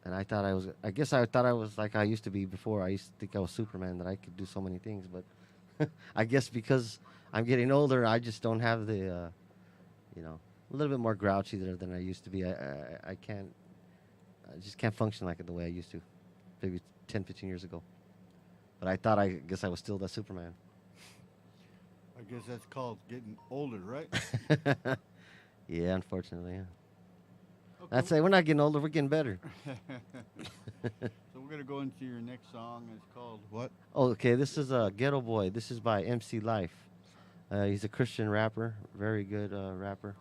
and I thought I thought I was like I used to be before. I used to think I was Superman, that I could do so many things, but I guess because I'm getting older, I just don't have the, a little bit more grouchy there than I used to be. I just can't function like it the way I used to, maybe 10, 15 years ago. But I guess I was still that Superman. I guess that's called getting older, right? Yeah, unfortunately, yeah. Okay. That's it. We're not getting older. We're getting better. So we're going to go into your next song. It's called what? Oh, okay. This is Ghetto Boy. This is by MC Life. He's a Christian rapper. Very good rapper.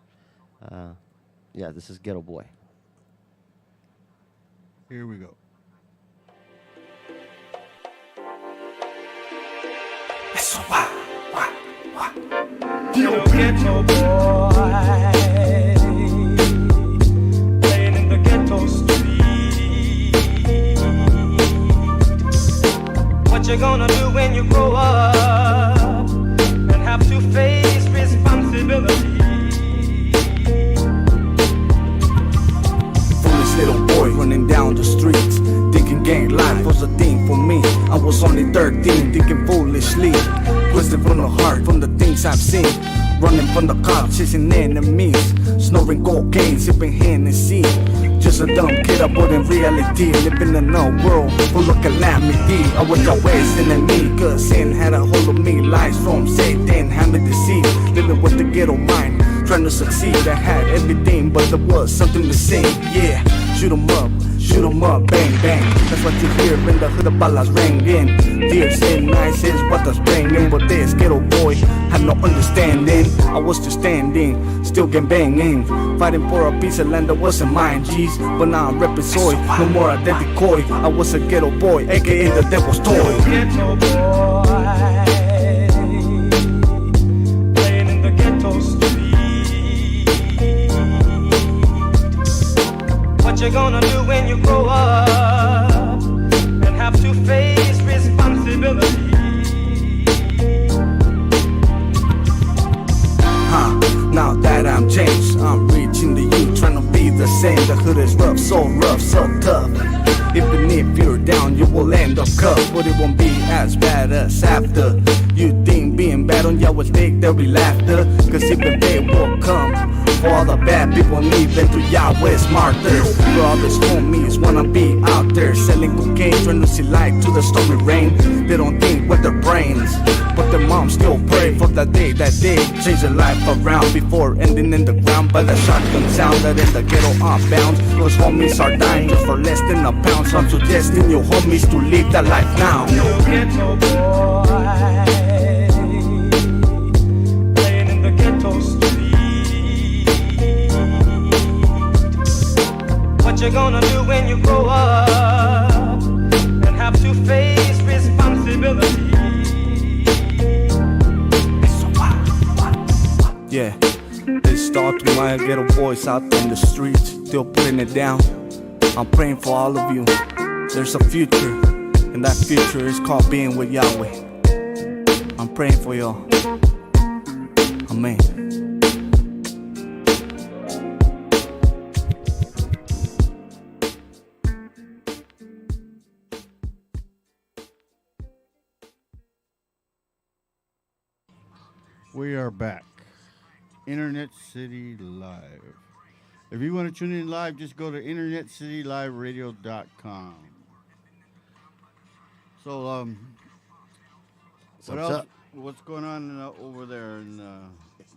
Yeah, this is Ghetto Boy. Here we go. Ghetto boy, playing in the ghetto street. What you gonna do when you grow up and have to face responsibility? Foolish little boy running down the streets, thinking gang life was a thing for me. I was only 13, thinking foolishly, twisted from the heart from the things I've seen. Running from the cops, chasing enemies, snorting cocaine, sipping Hennessy. Just a dumb kid, I in reality, living in a world full of calamity. I was always enemy, cause sin had a hold of me. Lies from Satan had me deceived, living with the ghetto mind, trying to succeed. I had everything, but there was something missing. Yeah, shoot 'em up, bang bang. That's what you hear in the hood, the balas ringing. Tears and ice is what that's bringing. But this ghetto boy had no understanding. I was just standing, still gang banging, fighting for a piece of land that wasn't mine, G's. But now I'm reppin' soy, no more identity coy. I was a ghetto boy, aka the devil's toy. Ghetto boy, playing in the ghetto street. What you gonna do when you grow up and have to face responsibility? saying the hood is rough, so tough. Even if you're down, you will end up cuffed. But it won't be as bad as after. You think being bad on your mistake, there'll be laughter. Cause even they will come. For all the bad people leaving to Yahweh's martyrs. For all these homies wanna be out there selling cocaine, trying to see light to the stormy rain. They don't think with their brains, but their moms still pray for the day that they change their life around before ending in the ground by the shotgun sound that in the ghetto unbound. Those homies are dying just for less than a pound. So I'm suggesting your homies to live that life now. Ghetto boy, playing in the ghetto street. What you gonna do when you grow up and have to face responsibility? Yeah, this thought to my ghetto boys out in the streets, still putting it down. I'm praying for all of you. There's a future, and that future is called being with Yahweh. I'm praying for y'all. Amen. We are back. Internet City Live. If you want to tune in live, just go to internetcityliveradio.com. So, what else? up? What's going on over there in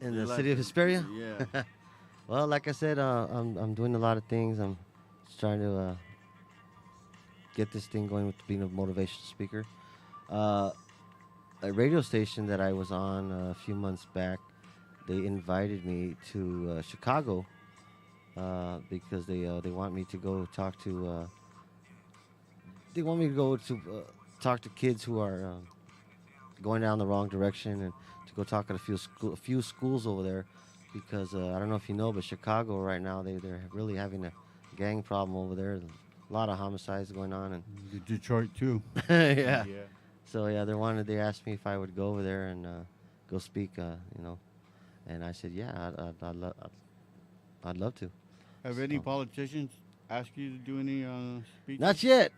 the city of Hesperia? Yeah. Well, like I said, I'm doing a lot of things. I'm just trying to get this thing going with being a motivational speaker. A radio station that I was on a few months back, they invited me to Chicago because they want me to go talk to. They want me to go to talk to kids who are going down the wrong direction, and to go talk at a few schools over there, because I don't know if you know, but Chicago right now they're really having a gang problem over there. A lot of homicides going on, and Detroit too. yeah. So yeah, they asked me if I would go over there and go speak, and I said yeah, I'd love to. Have any politicians asked you to do any speeches? Not yet.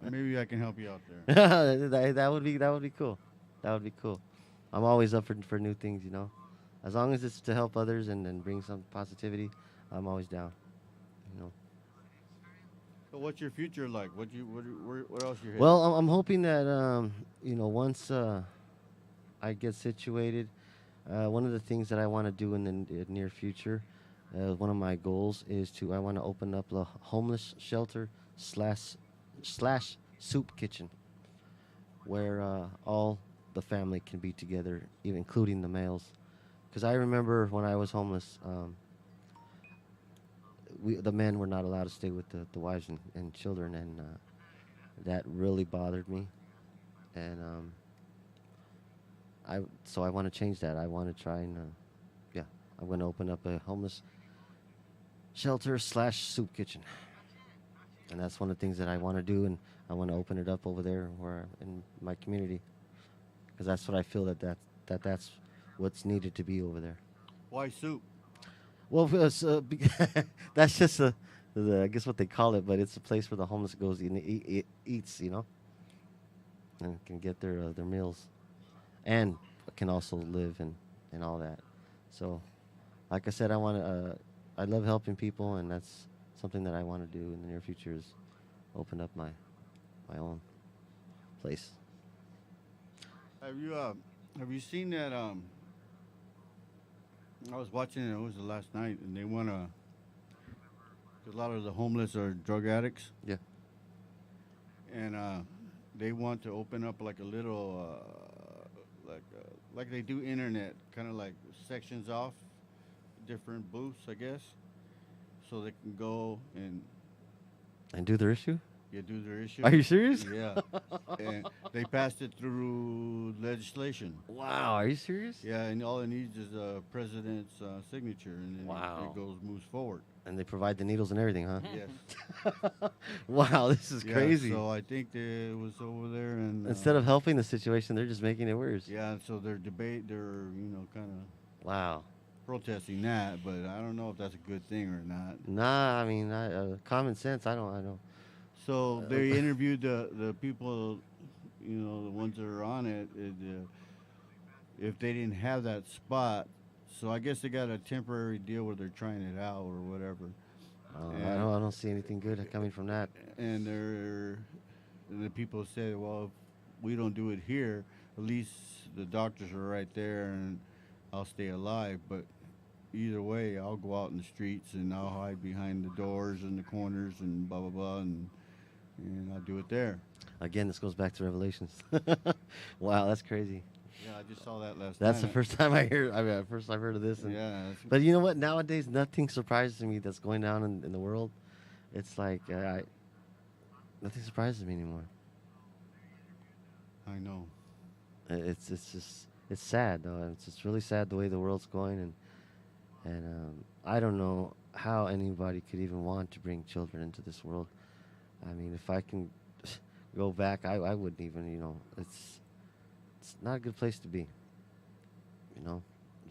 Maybe I can help you out there. that would be cool. That would be cool. I'm always up for new things, as long as it's to help others and bring some positivity. I'm always down, So what's your future like? What else you? Well, I'm hoping that once I get situated, one of the things that I want to do in the near future, one of my goals is I want to open up a homeless shelter slash soup kitchen, where all the family can be together, even including the males. Because I remember when I was homeless, the men were not allowed to stay with the wives and children, and that really bothered me. And I want to change that. I want to try and I'm going to open up a homeless shelter slash soup kitchen, and that's one of the things that I want to do, and I want to open it up over there where in my community, because that's what I feel that's what's needed to be over there. Why soup? Well, that's just I guess what they call it, but it's a place where the homeless goes and eats, and can get their meals, and can also live and all that. So, like I said, I love helping people, and that's something that I want to do in the near future, is open up my own place. Have you seen that? I was watching it. It was the last night, and they want to. A lot of the homeless are drug addicts. Yeah. And they want to open up like a little, like they do internet, kind of like sections off, different booths, I guess, so they can go and do their issue. Yeah, do their issue. Are you serious? Yeah. And they passed it through legislation. Wow, are you serious? Yeah, and all it needs is a president's signature, and then it moves forward. And they provide the needles and everything, huh? Yes. Wow, this is crazy. So I think it was over there, and instead of helping the situation, they're just making it worse. Yeah, so they're kind of. Wow. protesting that, but I don't know if that's a good thing or not. Nah, I mean, common sense. I don't. So they interviewed the people, the ones that are on it, if they didn't have that spot. So I guess they got a temporary deal where they're trying it out or whatever. I don't see anything good coming from that. And the people said, well, if we don't do it here, at least the doctors are right there and I'll stay alive. But either way, I'll go out in the streets and I'll hide behind the doors and the corners and blah, blah, blah, and I'll do it there. Again, this goes back to Revelations. Wow, that's crazy. Yeah, I just saw that last That's night. the first time I've heard of this. Yeah. But you know what? Nowadays, nothing surprises me that's going down in the world. It's like, nothing surprises me anymore. I know. It's just, it's sad, though. It's just really sad the way the world's going. And I don't know how anybody could even want to bring children into this world. I mean, if I can go back, I wouldn't even, it's not a good place to be.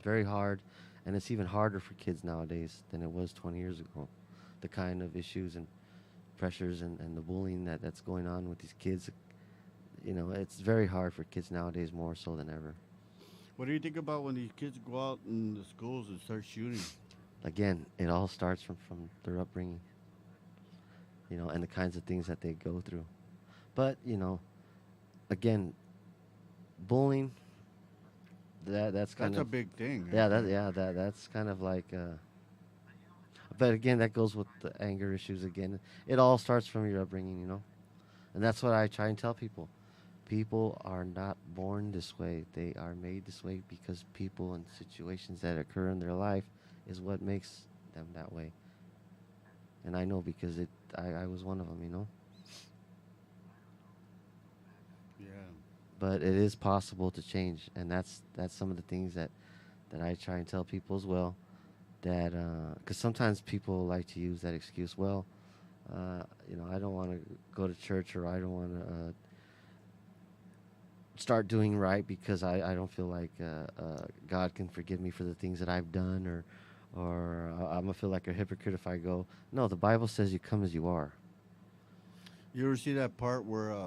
Very hard, and it's even harder for kids nowadays than it was 20 years ago. The kind of issues and pressures and the bullying that's going on with these kids, it's very hard for kids nowadays, more so than ever. What do you think about when these kids go out in the schools and start shooting? Again, it all starts from their upbringing, and the kinds of things that they go through. But, again, bullying, that's kind That's a big thing. Yeah, that's kind of like. But again, that goes with the anger issues again. It all starts from your upbringing, and that's what I try and tell people. People are not born this way; they are made this way because people and situations that occur in their life is what makes them that way. And I know because I was one of them, Yeah. But it is possible to change, and that's some of the things that I try and tell people as well. That because sometimes people like to use that excuse. Well, I don't want to go to church, or I don't want to start doing right because I don't feel like God can forgive me for the things that I've done, or I'm gonna feel like a hypocrite if I go. No, the Bible says you come as you are. You ever see that part where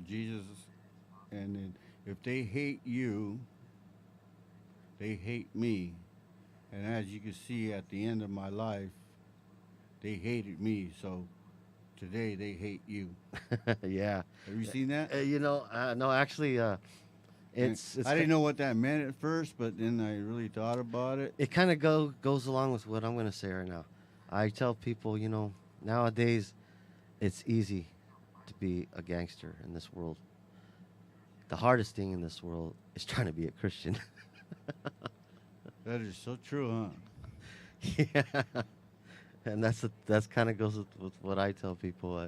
Jesus, and then if they hate you, they hate me, and as you can see at the end of my life, they hated me, so today they hate you. Yeah. Have you seen that? No, actually, it's I didn't know what that meant at first, but then I really thought about it. It kind of goes along with what I'm going to say right now. I tell people, nowadays, it's easy to be a gangster in this world. The hardest thing in this world is trying to be a Christian. That is so true, huh? Yeah. And that's kind of goes with what I tell people.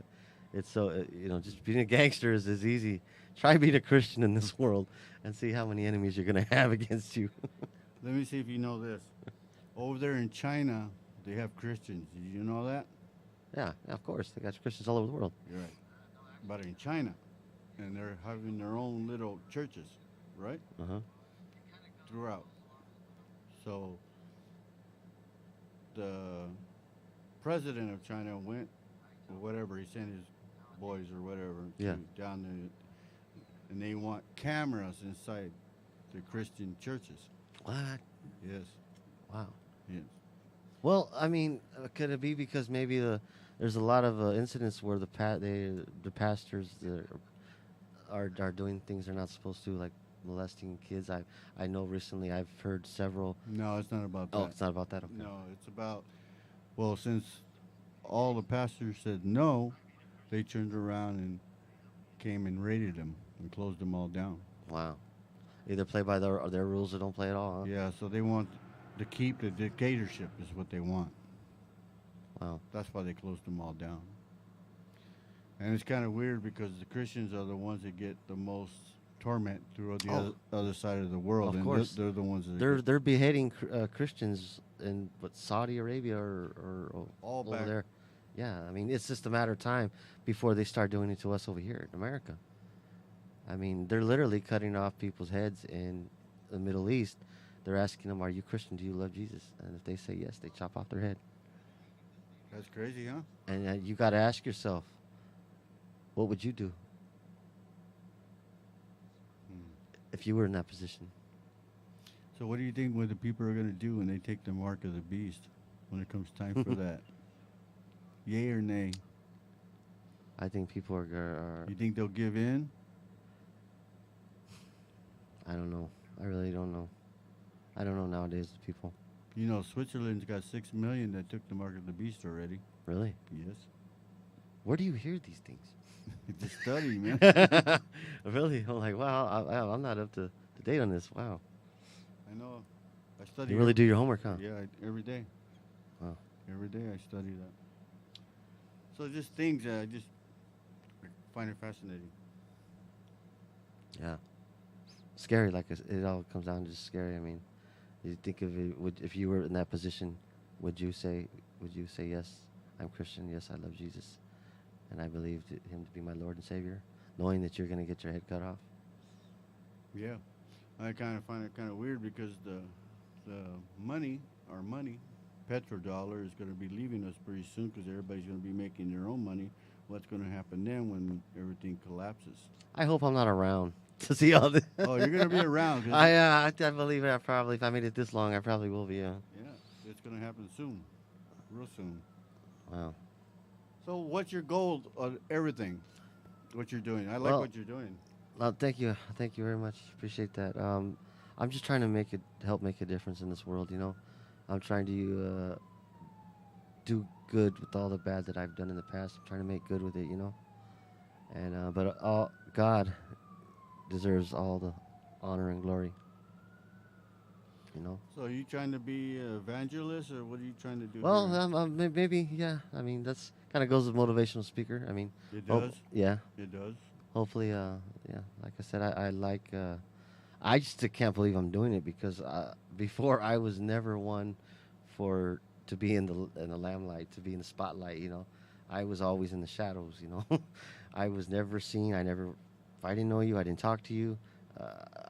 It's so, just being a gangster is easy. Try being a Christian in this world and see how many enemies you're going to have against you. Let me see if you know this. Over there in China, they have Christians. Did you know that? Yeah, of course. They got Christians all over the world. You're right. But in China, and they're having their own little churches, right? Uh-huh. Throughout. So the president of China went, or whatever, he sent his boys or whatever down there, and they want cameras inside the Christian churches. What? Yes. Wow. Yes. Well, I mean, could it be because maybe there's a lot of incidents where the pastors are doing things they're not supposed to, like molesting kids? I know recently I've heard several. No, it's not about that. Oh, it's not about that. Okay. No, it's about, well, since all the pastors said no, they turned around and came and raided them and closed them all down. Wow. Either play by their rules or don't play at all, huh? Yeah, so they want to keep the dictatorship is what they want. Wow. That's why they closed them all down. And it's kind of weird because the Christians are the ones that get the most torment through the other side of the world. Of course. They're the ones that They're beheading Christians in Saudi Arabia or all over back there. Yeah, I mean, it's just a matter of time before they start doing it to us over here in America. I mean, they're literally cutting off people's heads in the Middle East, they're asking them, "Are you Christian? Do you love Jesus?" And if they say yes, they chop off their head. That's crazy, huh? And you got to ask yourself, what would you do if you were in that position? So what do you think what the people are going to do when they take the mark of the beast when it comes time for that? Yay or nay? I think people are. You think they'll give in? I don't know. I really don't know. I don't know nowadays, people. You know, Switzerland's got 6 million that took the mark of the beast already. Really? Yes. Where do you hear these things? It's a study, man. Really? I'm like, wow, I'm not up to date on this. Wow. I know. I study. You really do your homework, huh? Yeah, every day. Wow. Every day I study that. So just things I just find it fascinating. Yeah. Scary, like it all comes down to just scary. I mean, you think of it, if you were in that position, would you say yes, I'm Christian, yes, I love Jesus, and I believe him to be my Lord and Savior, knowing that you're going to get your head cut off? Yeah. I kind of find it kind of weird because the money, our money, petrodollar, is going to be leaving us pretty soon because everybody's going to be making their own money. What's going to happen then when everything collapses? I hope I'm not around to see all this. Oh, you're going to be around. I believe it. If I made it this long, I probably will be. Yeah. Yeah, it's going to happen soon, real soon. Wow. So what's your goal on everything, what you're doing? I like what you're doing. Well, thank you very much. Appreciate that. I'm just trying to help make a difference in this world. You know, I'm trying to do good with all the bad that I've done in the past. I'm trying to make good with it. You know, and but God deserves all the honor and glory. You know. So are you trying to be an evangelist, or what are you trying to do? Well, maybe, yeah. I mean, that's kind of goes with motivational speaker. I mean, it does. Yeah. It does. Hopefully, yeah. Like I said, I like. I just can't believe I'm doing it because before I was never one to be in the limelight, to be in the spotlight. You know, I was always in the shadows. You know, I was never seen. If I didn't know you, I didn't talk to you.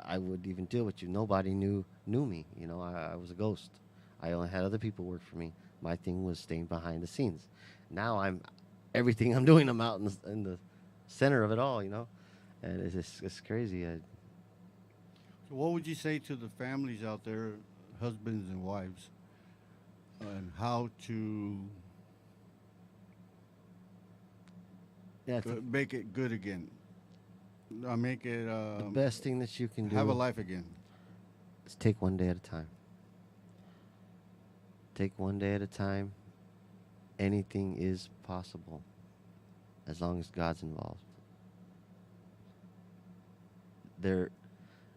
I would even deal with you. Nobody knew me. You know, I was a ghost. I only had other people work for me. My thing was staying behind the scenes. Now everything I'm doing, I'm out in the center of it all. You know, and it's crazy. So what would you say to the families out there, husbands and wives, and how to make it good again? Make it the best thing that you can do. Have a life again. Is take one day at a time. Take one day at a time. Anything is possible as long as God's involved.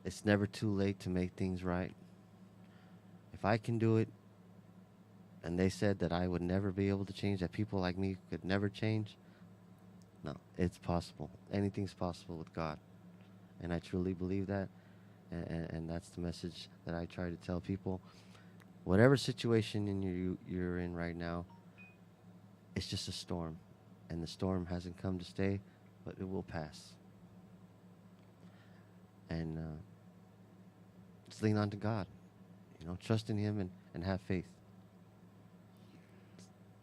It's never too late to make things right. If I can do it, and they said that I would never be able to change, that people like me could never change, no, it's possible. Anything's possible with God. And I truly believe that. And that's the message that I try to tell people. Whatever situation you're in right now, it's just a storm. And the storm hasn't come to stay, but it will pass. And just lean on to God. You know, trust in Him and have faith.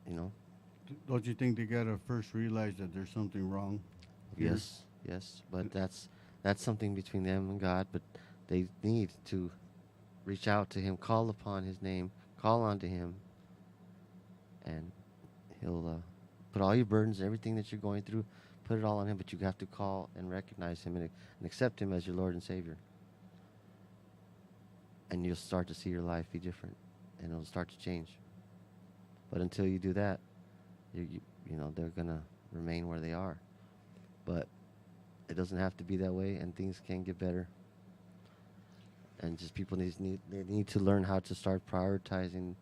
You know? Don't you think they gotta first realize that there's something wrong? Yes. But that's something between them and God. But they need to reach out to Him, call upon His name, call on to Him, and He'll put all your burdens and everything that you're going through, put it all on Him. But you have to call and recognize Him and accept Him as your Lord and Savior. And you'll start to see your life be different, and it'll start to change. But until you do that, you know, they're going to remain where they are. But it doesn't have to be that way, and things can get better. And just people need to learn how to start prioritizing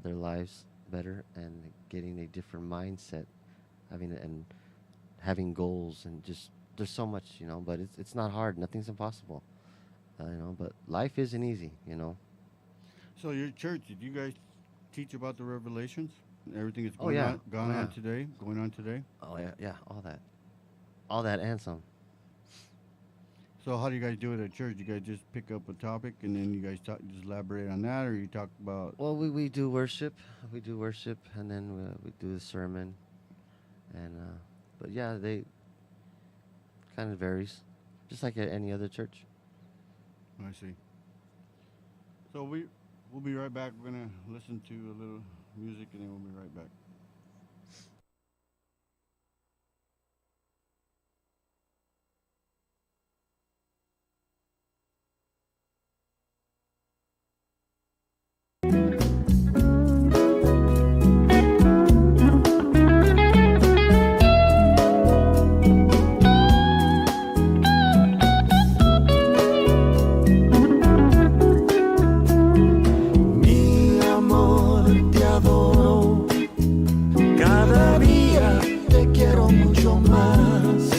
their lives better and getting a different mindset, having goals, and just there's so much, you know. But it's not hard. Nothing's impossible, you know. But life isn't easy, you know. So your church, did you guys teach about the revelations? Everything that's going on today? Oh, yeah, all that and some. So how do you guys do it at church? You guys just pick up a topic and then you guys just elaborate on that, or you talk about? Well, we do worship. We do worship, and then we do the sermon. And but yeah, they kind of varies, just like at any other church. I see. So we'll be right back. We're gonna listen to a little music and then we'll be right back. Mi amor, te adoro. Cada día te quiero mucho más.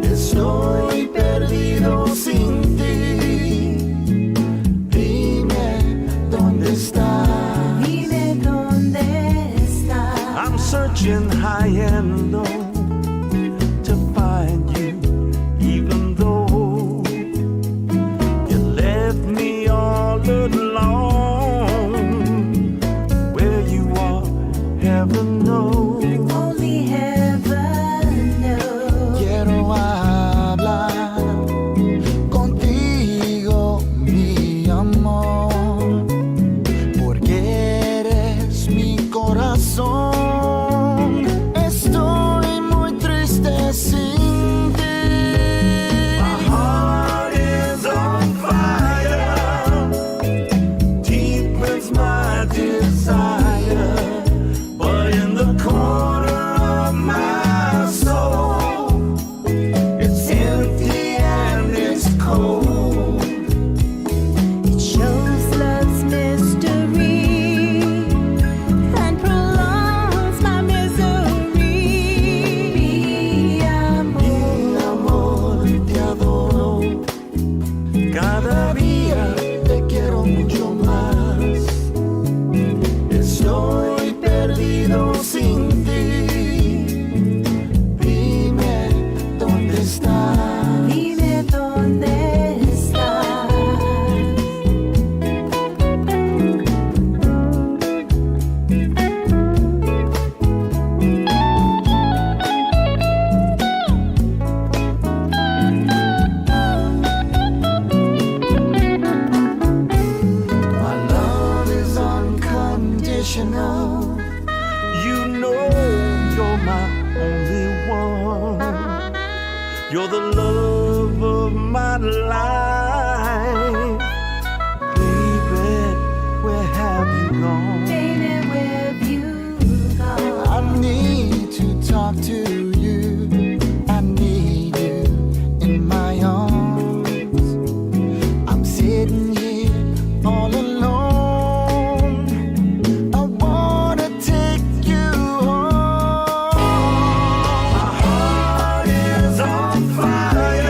Estoy perdido sin ti. Dime dónde estás. Dime dónde estás. I'm searching high and low to find you, even though you left me all alone. Where you are, heaven knows. Only heaven knows. Quiero hablar contigo, mi amor, porque eres mi corazón. Estoy muy triste sin ti. My heart is on fire, deepens my desire, but in the corner of my soul, it's empty and it's cold. It shows love's mystery and prolongs my misery. Mi amor, te adoro. Cada día te quiero mucho más. Estoy perdido sin ti. Dime dónde estás. dime dónde estás. My love is unconditional. You know you're my only one. You're the love of my life. Baby, where have you gone? Baby, where have you gone? I need to talk to you. I need you in my arms. I'm sitting here all alone. I wanna take you home. My heart is on fire.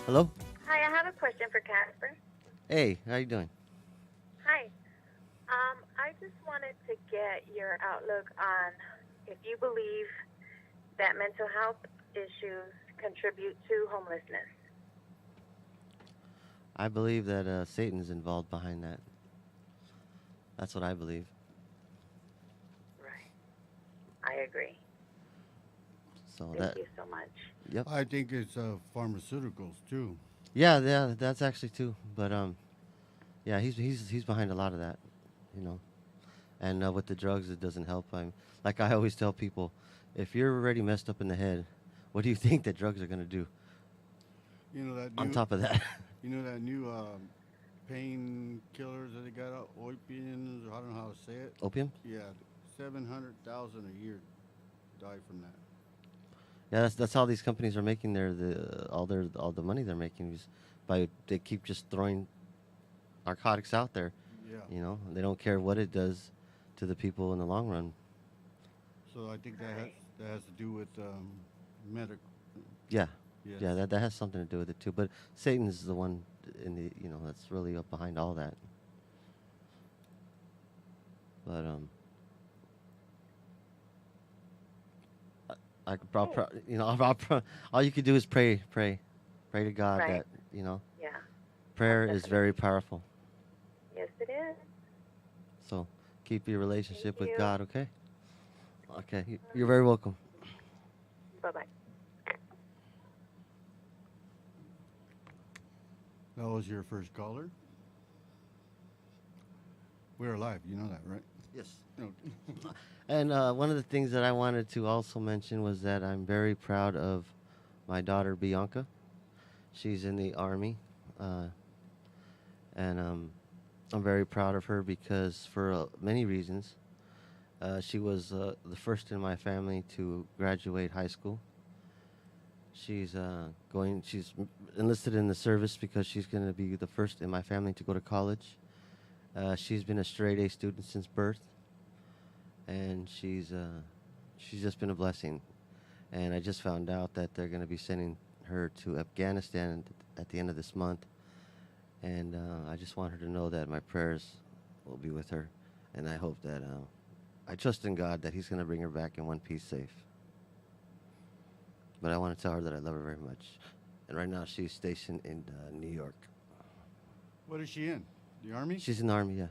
Hello? Hi, I have a question for Casper. Hey, how you doing? Hi. I just wanted to get your outlook on if you believe that mental health issues contribute to homelessness. I believe that Satan's involved behind that. That's what I believe. Right. I agree. So Thank you so much. Yep. I think it's pharmaceuticals too. Yeah, that's actually too. But yeah, he's behind a lot of that, you know. And with the drugs, it doesn't help. Like I always tell people, if you're already messed up in the head, what do you think that drugs are gonna do? You know that. On top of that. You know that new painkillers that they got out, opiums, I don't know how to say it. Opium? Yeah, 700,000 a year die from that. Yeah, that's how these companies are making all the money they're making is by they keep just throwing narcotics out there. Yeah. You know, they don't care what it does to the people in the long run. So I think that has to do with medical. Yeah. Yes. Yeah, that has something to do with it too. But Satan's the one that's really up behind all that. But I could all you could do is pray to God Right. that Yeah. prayer is very powerful. Yes, it is. So keep your relationship with you. God, okay? Okay, you're very welcome. Bye-bye. That was your first caller? We're alive, you know that, right? Yes. Okay. And one of the things that I wanted to also mention was that I'm very proud of my daughter Bianca. She's in the Army, and I'm very proud of her because for many reasons. She was the first in my family to graduate high school. She's enlisted in the service because she's going to be the first in my family to go to college. She's been a straight A student since birth, and she's just been a blessing. And I just found out that they're going to be sending her to Afghanistan at the end of this month. And I just want her to know that my prayers will be with her, and I hope that I trust in God that He's going to bring her back in one piece safe. But I want to tell her that I love her very much. And right now she's stationed in New York. What is she in? The Army? She's in the Army, yeah.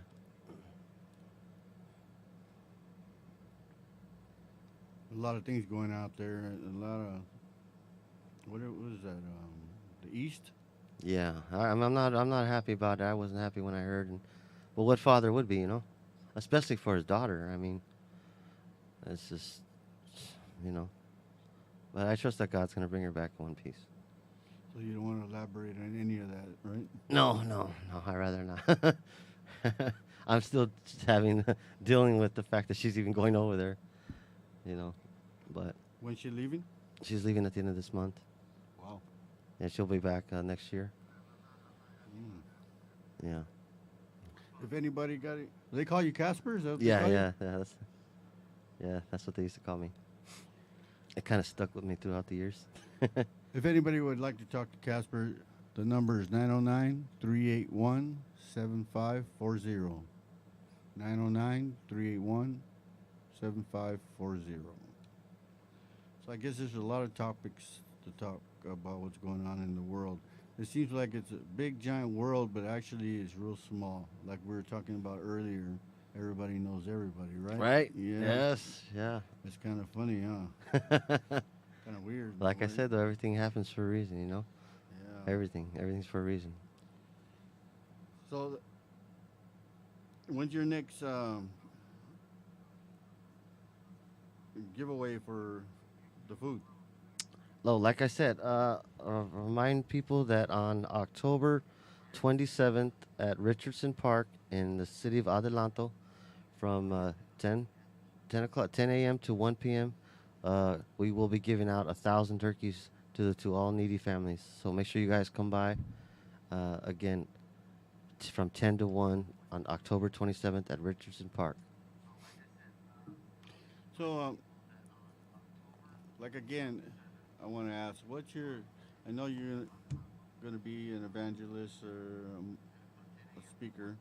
A lot of things going out there. A lot of what was that? The East. Yeah, I'm not happy about that. I wasn't happy when I heard. But what father would be, especially for his daughter. I mean, it's just, But I trust that God's going to bring her back in one piece. So you don't want to elaborate on any of that, right? No, I'd rather not. I'm still dealing with the fact that she's even going over there, But when's she leaving? She's leaving at the end of this month. Wow. Yeah, she'll be back next year. Yeah. If anybody got it, they call you Casper? Is that what they Yeah, call you? that's what they used to call me. It kind of stuck with me throughout the years. If anybody would like to talk to Casper, the number is 909-381-7540. 909-381-7540. So I guess there's a lot of topics to talk about what's going on in the world. It seems like it's a big, giant world, but actually it's real small. Like we were talking about earlier, everybody knows everybody, right? Right? Yeah. Yes, yeah. It's kind of funny, huh? Kind of weird. Like I right? said, though, everything happens for a reason, Yeah. Everything's for a reason. So, when's your next giveaway for the food? Oh, like I said, remind people that on October 27th at Richardson Park in the city of Adelanto from 10 a.m. to 1 p.m., we will be giving out 1,000 turkeys to all needy families. So make sure you guys come by again from 10 to 1 on October 27th at Richardson Park. So, like again, I want to ask, I know you're going to be an evangelist or a speaker.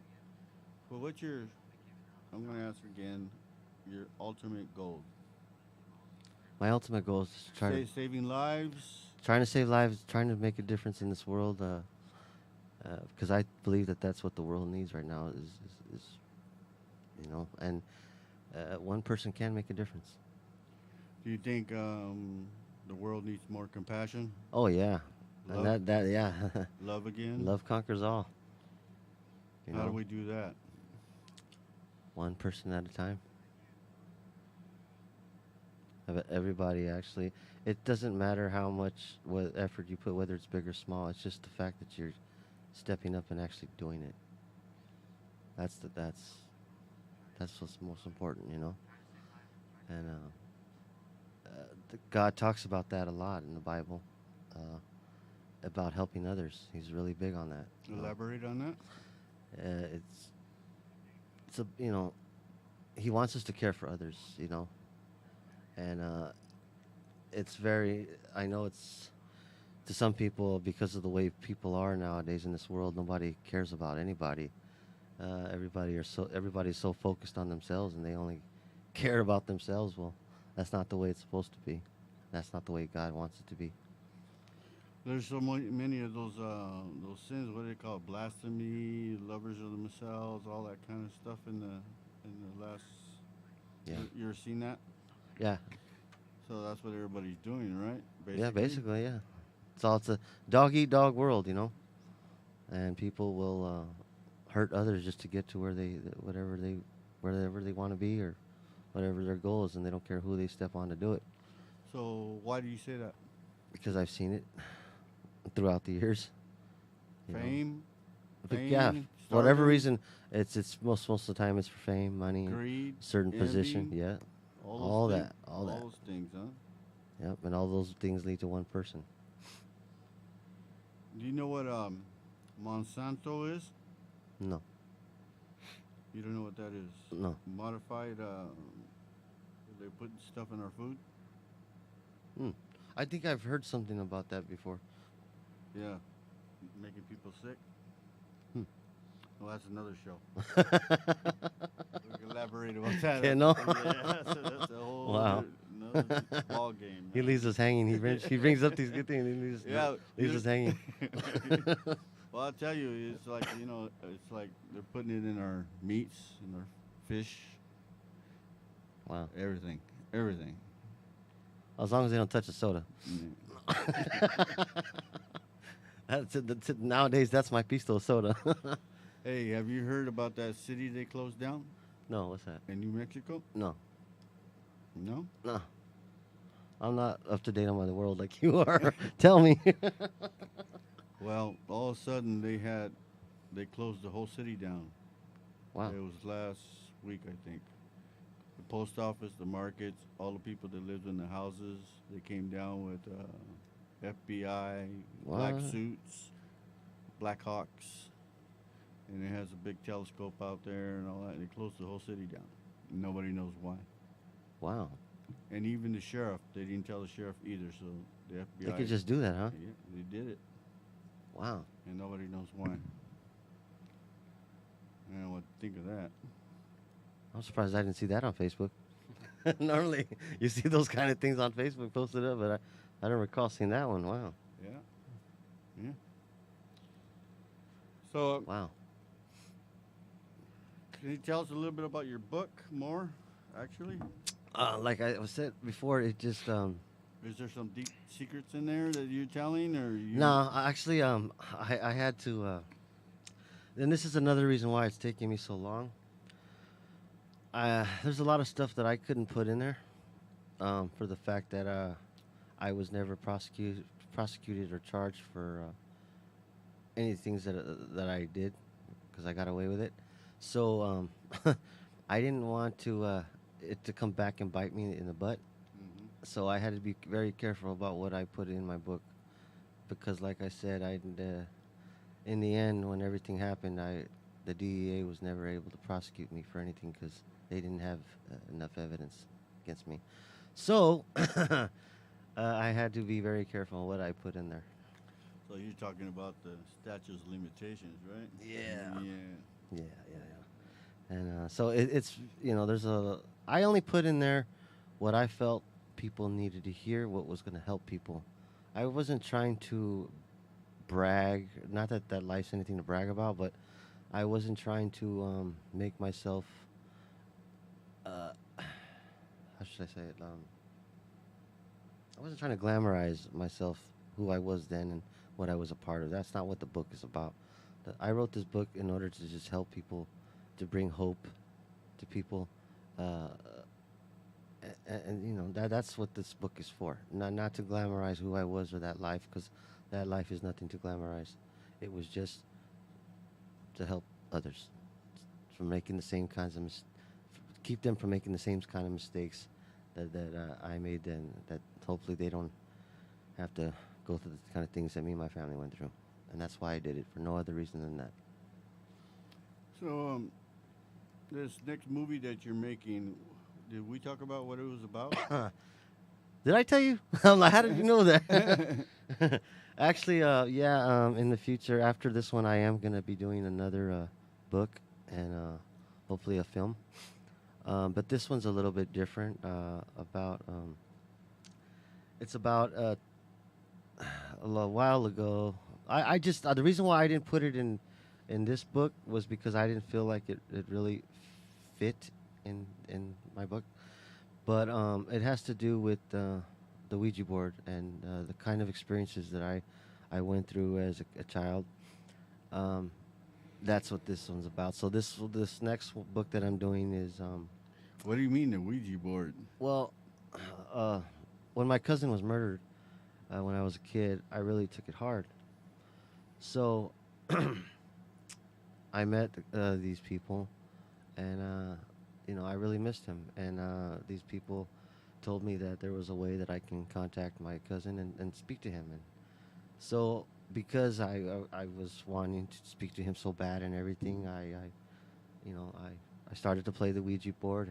But what's your, I'm going to ask again, your ultimate goal? My ultimate goal is to Saving lives? trying to save lives, trying to make a difference in this world, because I believe that that's what the world needs right now is and one person can make a difference. Do you think the world needs more compassion? Oh yeah, Love? and that yeah, Love again? love conquers all. How do we do that? One person at a time. Everybody actually. It doesn't matter how much effort you put, whether it's big or small. It's just the fact that you're stepping up and actually doing it. That's what's most important, And God talks about that a lot in the Bible, about helping others. He's really big on that. Elaborate on that. He wants us to care for others, and it's very. I know it's to some people, because of the way people are nowadays in this world. Nobody cares about anybody. Everybody's so focused on themselves, and they only care about themselves. Well, that's not the way it's supposed to be. That's not the way God wants it to be. There's so many of those sins. What do they call it? Blasphemy, lovers of themselves, all that kind of stuff in the last. Yeah. You ever seen that? Yeah. So that's what everybody's doing, right? Yeah, basically, yeah. It's a dog-eat-dog world, and people will hurt others just to get to wherever they want to be, or whatever their goal is, and they don't care who they step on to do it. So why do you say that? Because I've seen it throughout the years. Fame? Yeah, for whatever reason, it's most of the time it's for fame, money, greed, certain envy, position. Yeah, all that. All those things, huh? Yep, and all those things lead to one person. Do you know what Monsanto is? No. You don't know what that is? No. Modified, they put stuff in our food? I think I've heard something about that before. Yeah. Making people sick? Well, that's another show. We can elaborate about that. Yeah, no? Yeah, so that's a whole another ball game. He leaves us hanging. He brings up these good things. He leaves us hanging. Well, I'll tell you, it's like, it's like they're putting it in our meats, in our fish. Wow. Everything. As long as they don't touch the soda. Nowadays, that's my pisto soda. Hey, have you heard about that city they closed down? No, what's that? In New Mexico? No. No? No. I'm not up to date on the world like you are. Tell me. Well, all of a sudden they closed the whole city down. Wow. It was last week, I think. The post office, the markets, all the people that lived in the houses, they came down with FBI, black suits, Black Hawks, and it has a big telescope out there and all that. And they closed the whole city down. Nobody knows why. Wow. And even the sheriff, they didn't tell the sheriff either. So the FBI. They could just do that, huh? Yeah, they did it. Wow. And nobody knows why. I don't know what to think of that. I'm surprised I didn't see that on Facebook. Normally, you see those kind of things on Facebook posted up, but I don't recall seeing that one. Wow. Yeah. So. Wow. Can you tell us a little bit about your book more, actually? Like I said before, it just... Is there some deep secrets in there that you're telling, or you? No, actually, I had to... and this is another reason why it's taking me so long. There's a lot of stuff that I couldn't put in there for the fact that I was never prosecuted or charged for any things that I did because I got away with it. So I didn't want it to come back and bite me in the butt. Mm-hmm. So I had to be very careful about what I put in my book because, like I said, in the end, when everything happened, the DEA was never able to prosecute me for anything because they didn't have enough evidence against me. So I had to be very careful on what I put in there. So you're talking about the statute's limitations, right? Yeah. Yeah. Yeah. And so it's I only put in there what I felt people needed to hear, what was going to help people. I wasn't trying to brag. Not that life's anything to brag about, but I wasn't trying to make myself. How should I say it? I wasn't trying to glamorize myself, who I was then and what I was a part of. That's not what the book is about. I wrote this book in order to just help people, to bring hope to people, and that's what this book is for. Not to glamorize who I was or that life, because that life is nothing to glamorize. It was just to help others from making the same kinds of keep them from making the same kind of mistakes that I made, and that hopefully they don't have to go through the kind of things that me and my family went through. And that's why I did it, for no other reason than that. So, this next movie that you're making, did we talk about what it was about? Did I tell you? I'm like, how did you know that? Actually, in the future, after this one, I am going to be doing another book and hopefully a film. But this one's a little bit different. It's about a while ago. I just the reason why I didn't put it in this book was because I didn't feel like it really fit in my book. But it has to do with the Ouija board and the kind of experiences that I went through as a child. That's what this one's about. So this next book that I'm doing is. What do you mean, the Ouija board? Well, when my cousin was murdered, when I was a kid, I really took it hard. So I met these people, and I really missed him. And these people told me that there was a way that I can contact my cousin and speak to him. And so because I was wanting to speak to him so bad and everything, I started to play the Ouija board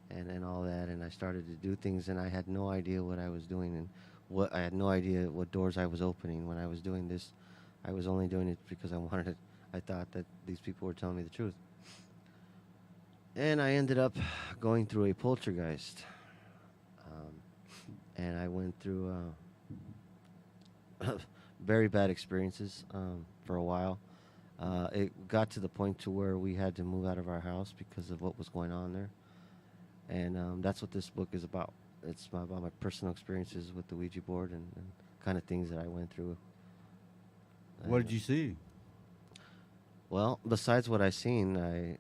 and all that, and I started to do things, and I had no idea what I was doing, and I had no idea what doors I was opening when I was doing this. I was only doing it because I thought that these people were telling me the truth. And I ended up going through a poltergeist, and I went through very bad experiences for a while. It got to the point to where we had to move out of our house because of what was going on there. And that's what this book is about. It's about my personal experiences with the Ouija board and kind of things that I went through. What did you see? Well, besides what I seen,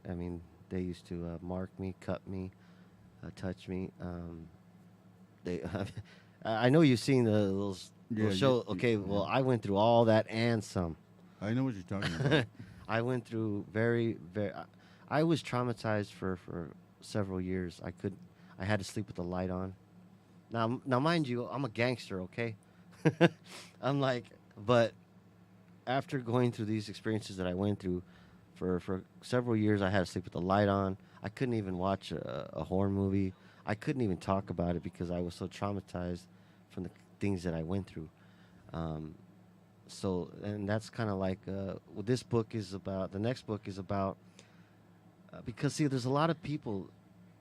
I mean, they used to mark me, cut me, touch me. I know you've seen the little show. Okay, well, I went through all that and some. I know what you're talking about. I went through very. I was traumatized for several years. I had to sleep with the light on. Now, mind you, I'm a gangster, okay? But after going through these experiences that I went through, for several years, I had to sleep with the light on. I couldn't even watch a horror movie. I couldn't even talk about it because I was so traumatized from the things that I went through. So, and that's kind of like what this book is about. The next book is about, because, see, there's a lot of people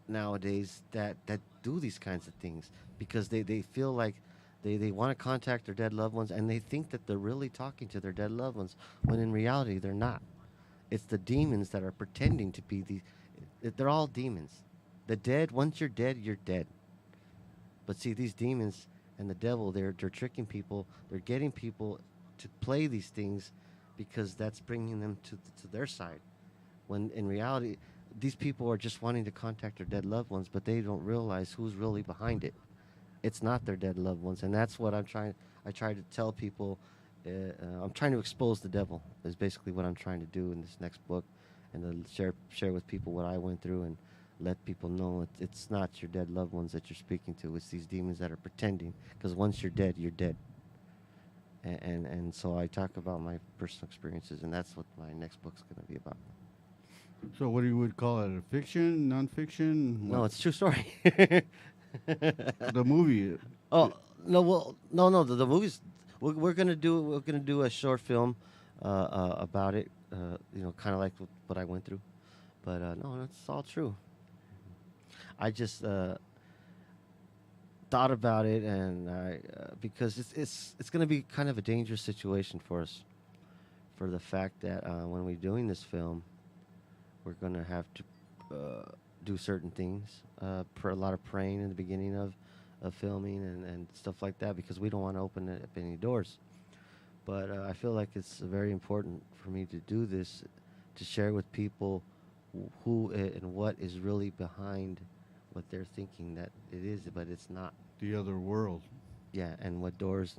nowadays that do these kinds of things because they feel like they want to contact their dead loved ones, and they think that they're really talking to their dead loved ones, when in reality they're not. It's the demons that are pretending to be they're all demons. The dead, once you're dead, you're dead. But see, these demons and the devil, they're tricking people. They're getting people to play these things because that's bringing them to their side. When in reality, these people are just wanting to contact their dead loved ones, but they don't realize who's really behind it. It's not their dead loved ones, and that's what I try to tell people. I'm trying to expose the devil is basically what I'm trying to do in this next book, and to share with people what I went through and let people know it's not your dead loved ones that you're speaking to. It's these demons that are pretending, because once you're dead, you're dead. And so I talk about my personal experiences, and that's what my next book's going to be about. So what you would call it, a fiction, nonfiction? No, it's a true story. The movie. Oh, no, well, no, the movie's... we're gonna do a short film about it. Kind of like what I went through. But no, that's all true. I just thought about it, and because it's going to be kind of a dangerous situation for us, for the fact that when we're doing this film, we're going to have to do certain things, a lot of praying in the beginning of filming and stuff like that, because we don't want to open up any doors. But I feel like it's very important for me to do this, to share with people who and what is really behind what they're thinking that it is, but it's not. The other world. Yeah, and what doors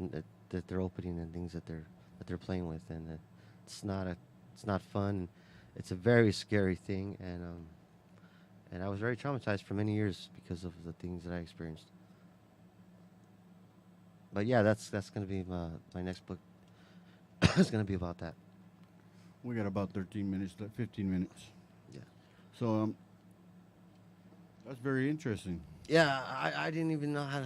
that they're opening and things that they're playing with, and it's not fun. It's a very scary thing, and I was very traumatized for many years because of the things that I experienced. But yeah, that's going to be my next book. It's going to be about that. We got about 13 minutes, 15 minutes. Yeah. So that's very interesting. Yeah, I didn't even know how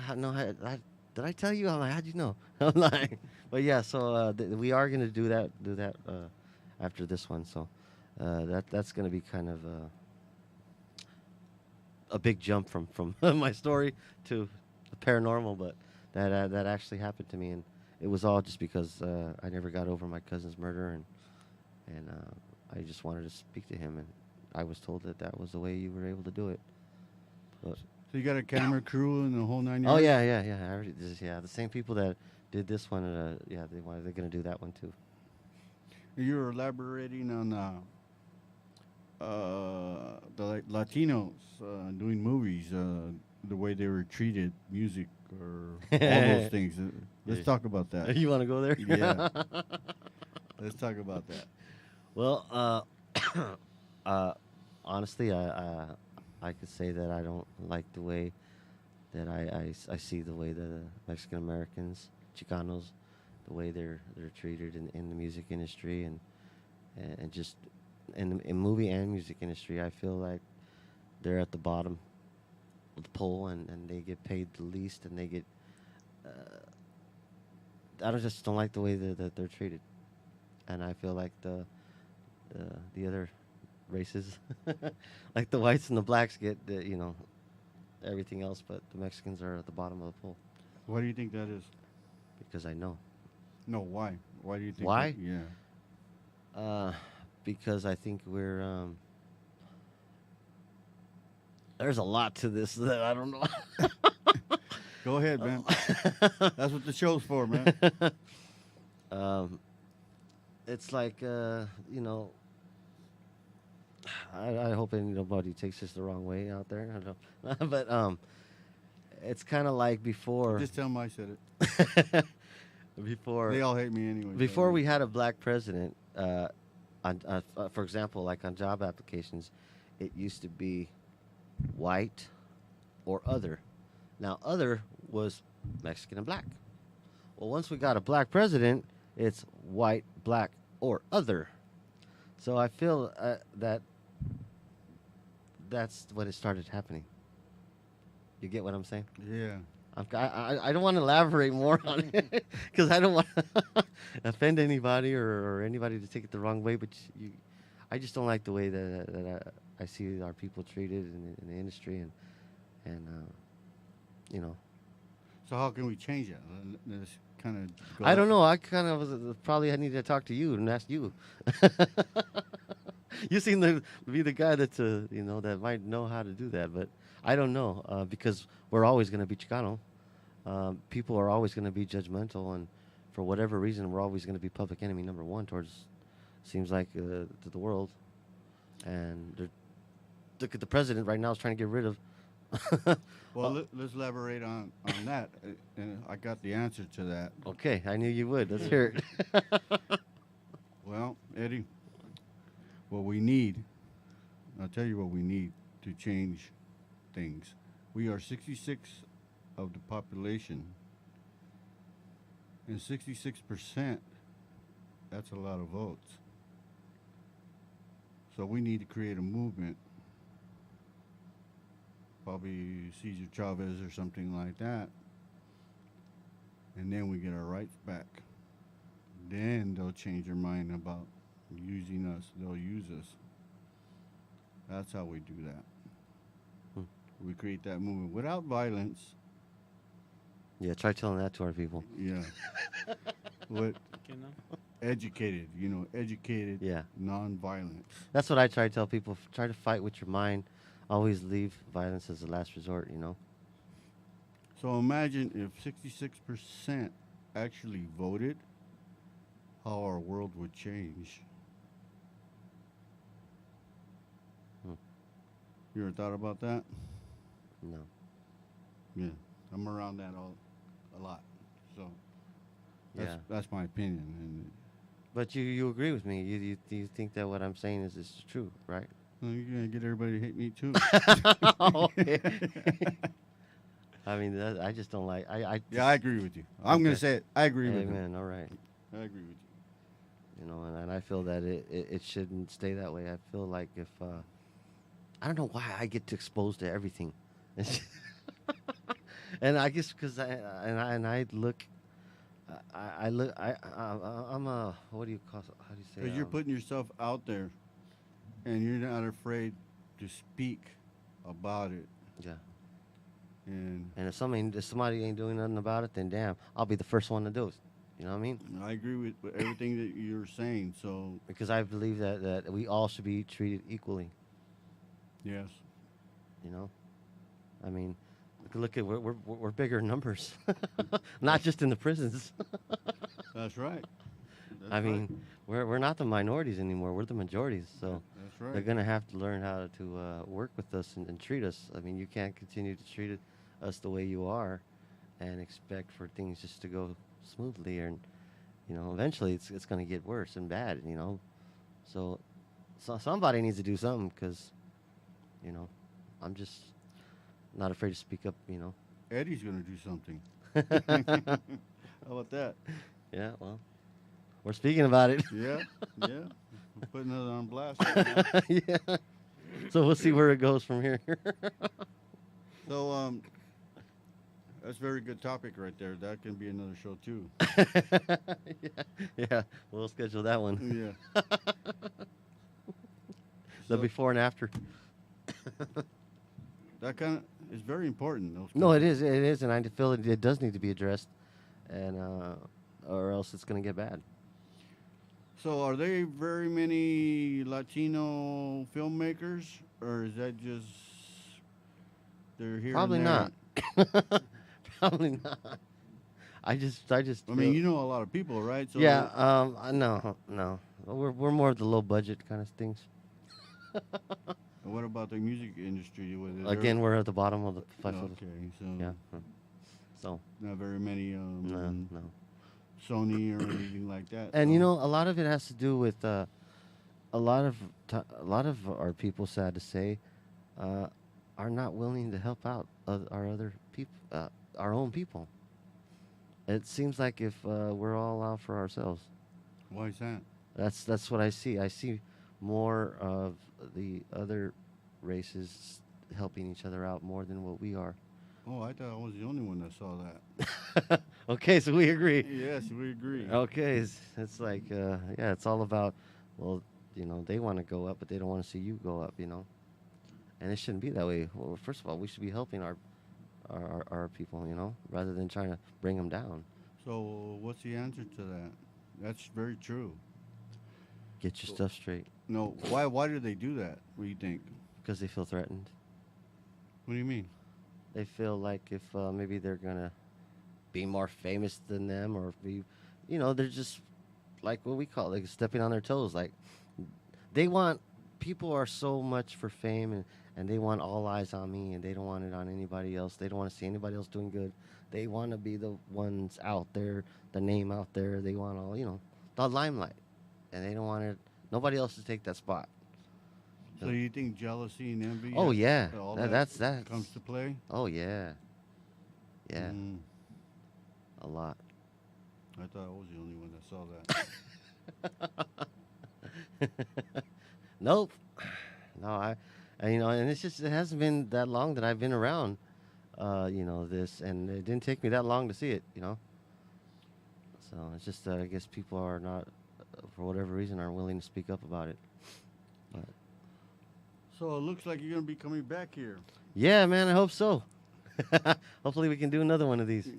did I tell you? I'm like, how'd you know? I'm like, but yeah. So we are going to do that after this one. So that's going to be kind of a big jump from my story to the paranormal, but that actually happened to me, and it was all just because I never got over my cousin's murder, and I just wanted to speak to him, and I was told that was the way you were able to do it. But, so you got a camera crew and the whole 9 oh yards? yeah. I already, the same people that did this one, they're gonna do that one too. You're elaborating on the Latinos doing movies, the way they were treated, music, or all those things. Let's talk about that. You want to go there? Yeah. Let's talk about that. Well, honestly, I could say that I don't like the way that I see the way the Mexican Americans, Chicanos, the way they're treated in the music industry and just in movie and music industry. I feel like they're at the bottom of the pole, and they get paid the least, and they get. I just don't like the way that they're treated, and I feel like the other races, like the whites and the blacks, get everything else, but the Mexicans are at the bottom of the pole. Why do you think that is? Because I know. No, why? Why do you think? Why? Yeah. Because I think we're. There's a lot to this that I don't know. Go ahead, man. That's what the show's for, man. It's like I hope nobody takes this the wrong way out there. I don't know. But it's kind of like before. Just tell them I said it. Before they all hate me anyway. Before we had a black president, for example, like on job applications, it used to be white or other. Now, other was Mexican and black. Well, once we got a black president, it's white, black, or other. So I feel that that's when it started happening. You get what I'm saying? Yeah. I don't want to elaborate more on it because I don't want to offend anybody or anybody to take it the wrong way. But I just don't like the way that I see our people treated in the industry, and So how can we change that? Let's kind of. I don't know. I kind of probably I need to talk to you and ask you. You seem to be the guy that's that might know how to do that, but I don't know because we're always going to be Chicano. People are always going to be judgmental, and for whatever reason, we're always going to be public enemy number one towards, seems like, to the world. And look at the president right now is trying to get rid of. Well, let's elaborate on that. And I got the answer to that. Okay, I knew you would. Let's hear it. Well, Eddie, what we need, I'll tell you what we need to change things. We are 66 of the population, and 66%, that's a lot of votes. So we need to create a movement, probably Cesar Chavez or something like that, and then we get our rights back. then they'll change their mind about using us. They'll use us. That's how we do that. We create that movement without violence. Yeah, try telling that to our people. Yeah. With educated, educated, Yeah. non-violent. That's what I try to tell people. Try to fight with your mind. Always leave violence as the last resort, So imagine if 66% actually voted, how our world would change. You ever thought about that? No. Yeah, I'm around that a lot. So Yeah. that's my opinion. And But you agree with me. You think that what I'm saying is true, right? you're gonna get everybody to hate me too. Okay. I mean, I just don't like. I agree with you. I'm gonna say it. I agree with you. Amen. All right. I agree with you. And I feel that it shouldn't stay that way. I feel like if I don't know why I get exposed to everything, and I guess because I look. I'm a, what do you call it? How do you say? Because you're putting yourself out there, and you're not afraid to speak about it. Yeah. And if somebody ain't doing nothing about it, then damn, I'll be the first one to do it. You know what I mean? I agree with everything that you're saying. So because I believe that we all should be treated equally. Yes. I mean, look at we're bigger in numbers, not just in the prisons. That's right. I mean, we're not the minorities anymore. We're the majorities. So that's right. They're gonna have to learn how to work with us and treat us. I mean, you can't continue to treat us the way you are, and expect for things just to go smoothly. And eventually it's gonna get worse and bad. So somebody needs to do something because, I'm just not afraid to speak up. Eddie's gonna do something. How about that? Yeah. Well, we're speaking about it. Yeah. Yeah. We're putting it on blast right now. Yeah. So we'll see where it goes from here. So that's a very good topic right there. That can be another show too. Yeah. We'll schedule that one. Yeah. The before and after. That kind of is very important. No, it is, and I feel it does need to be addressed, and or else it's going to get bad. So, are there very many Latino filmmakers, or is that just they're here? Probably and there? not. Probably not. I just. I mean, you know a lot of people, right? So yeah. No. We're more of the low budget kind of things. What about the music industry? Again, we're at the bottom of the five. Okay, so yeah. So not very many. No. Sony or anything like that. And a lot of it has to do with a lot of our people, sad to say, are not willing to help out our other people, our own people. It seems like if we're all out for ourselves. Why is that? That's what I see. I see more of the other races helping each other out more than what we are. Oh, I thought I was the only one that saw that. Okay, so we agree. Yes, we agree. Okay, it's like, it's all about, well, they want to go up, but they don't want to see you go up, And it shouldn't be that way. Well, first of all, we should be helping our people, rather than trying to bring them down. So what's the answer to that? That's very true. Get your stuff straight. No, why do they do that? What do you think? Because they feel threatened. What do you mean? They feel like if maybe they're going to be more famous than them, or be, they're just like what we call like stepping on their toes. Like people are so much for fame, and they want all eyes on me, and they don't want it on anybody else. They don't want to see anybody else doing good. They want to be the ones out there, the name out there. They want all, the limelight, and they don't want nobody else to take that spot. So you think jealousy and envy? Oh yeah, that comes to play. Oh yeah, yeah, a lot. I thought I was the only one that saw that. Nope. No, and it's just it hasn't been that long that I've been around, this, and it didn't take me that long to see it, So it's just that I guess people are not, for whatever reason, aren't willing to speak up about it. But So it looks like you're gonna be coming back here. yeah, man, I hope so. Hopefully we can do another one of these.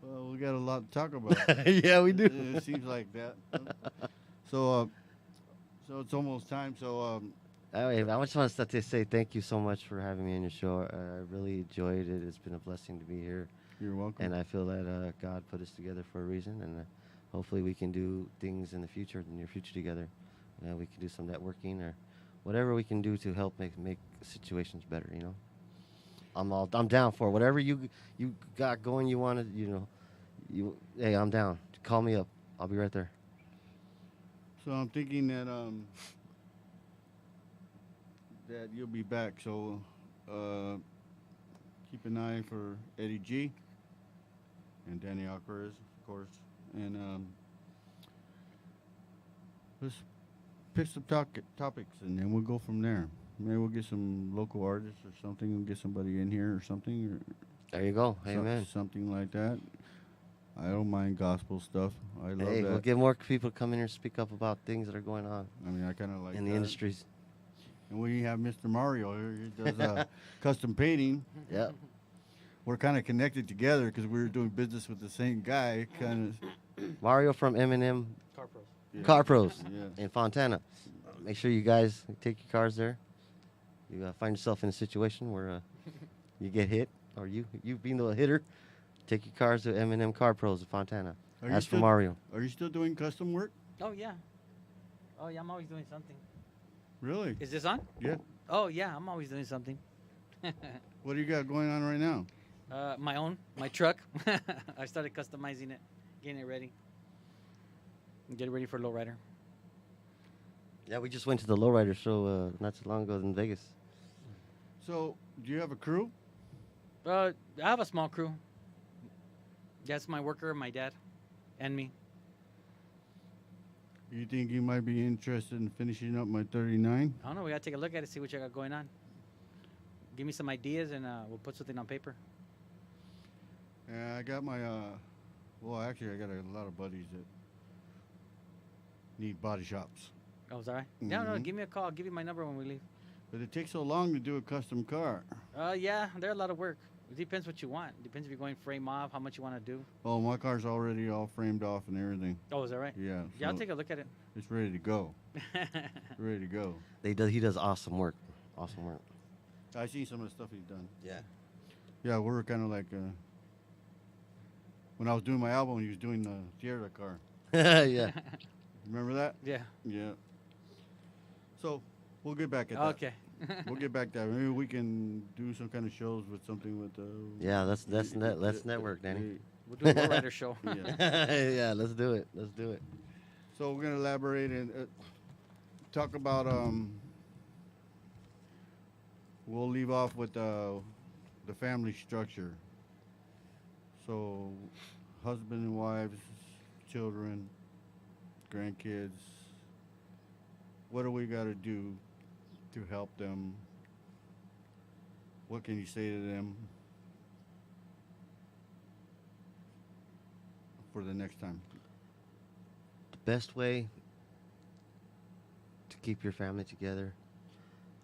Well, we got a lot to talk about. Yeah, we do. It seems like that. So it's almost time. So Anyway, I just want to say thank you so much for having me on your show. I really enjoyed it. It's been a blessing to be here. you're welcome. And I feel that God put us together for a reason, and hopefully we can do things in the future, the near future together. We can do some networking or whatever we can do to help make situations better. You know, I'm down for whatever you got going. You want to, hey, I'm down. Call me up. I'll be right there. So I'm thinking that that you'll be back. So keep an eye for Eddie G and Danny Alvarez, of course, and let's pick some topics, and then we'll go from there. Maybe we'll get some local artists or something. We'll get somebody in here or something. There you go. Amen. Something like that. I don't mind gospel stuff. I love Hey, that. we'll get more people come in here and speak up about things that are going on I mean, I kind of like in the that. industries. And we have Mr. Mario here. He does custom painting. Yeah. We're kind of connected together because we were doing business with the same guy. Kind Mario from M&M of. Car Pros Yeah. in Fontana. Make sure you guys take your cars there. You find yourself in a situation where you get hit, or you being the hitter, take your cars to M&M Car Pros in Fontana. Are you Ask for still- Mario. Are you still doing custom work? Oh yeah. Oh yeah, I'm always doing something. Really? Is this on? Yeah. Oh yeah, I'm always doing something. What do you got going on right now? My truck. I started customizing it, getting it ready. Get it ready for lowrider. Yeah, we just went to the lowrider show not too long ago in Vegas. So, do you have a crew? I have a small crew. That's my worker, my dad, and me. You think you might be interested in finishing up my 39? I don't know. We gotta take a look at it, see what you got going on. Give me some ideas, and we'll put something on paper. Yeah, I got my, well, actually, I got a lot of buddies that need body shops. Oh, is that right? Yeah, no, Mhm. give me a call. I'll give you my number when we leave. But it takes so long to do a custom car. Yeah, they're a lot of work. It depends what you want. Depends if you're going frame off, how much you want to do. Oh, my car's already all framed off and everything. Oh, is that right? Yeah. Yeah, I'll so take a look at it. It's ready to go. Ready to go. He does awesome work. Awesome work. I seen some of the stuff he's done. Yeah. Yeah, we're kind of like, when I was doing my album, he was doing the Sierra car. Yeah. Remember that? Yeah. Yeah. So, we'll get back at that. Okay. We'll get back to that. Maybe we can do some kind of shows with something with. Yeah, let's network, Danny. We'll do a lowrider show. Yeah. Yeah, let's do it. Let's do it. So we're gonna elaborate and talk about. We'll leave off with the family structure. So, husband and wives, children, grandkids. What do we got to do to help them? What can you say to them for the next time? The best way to keep your family together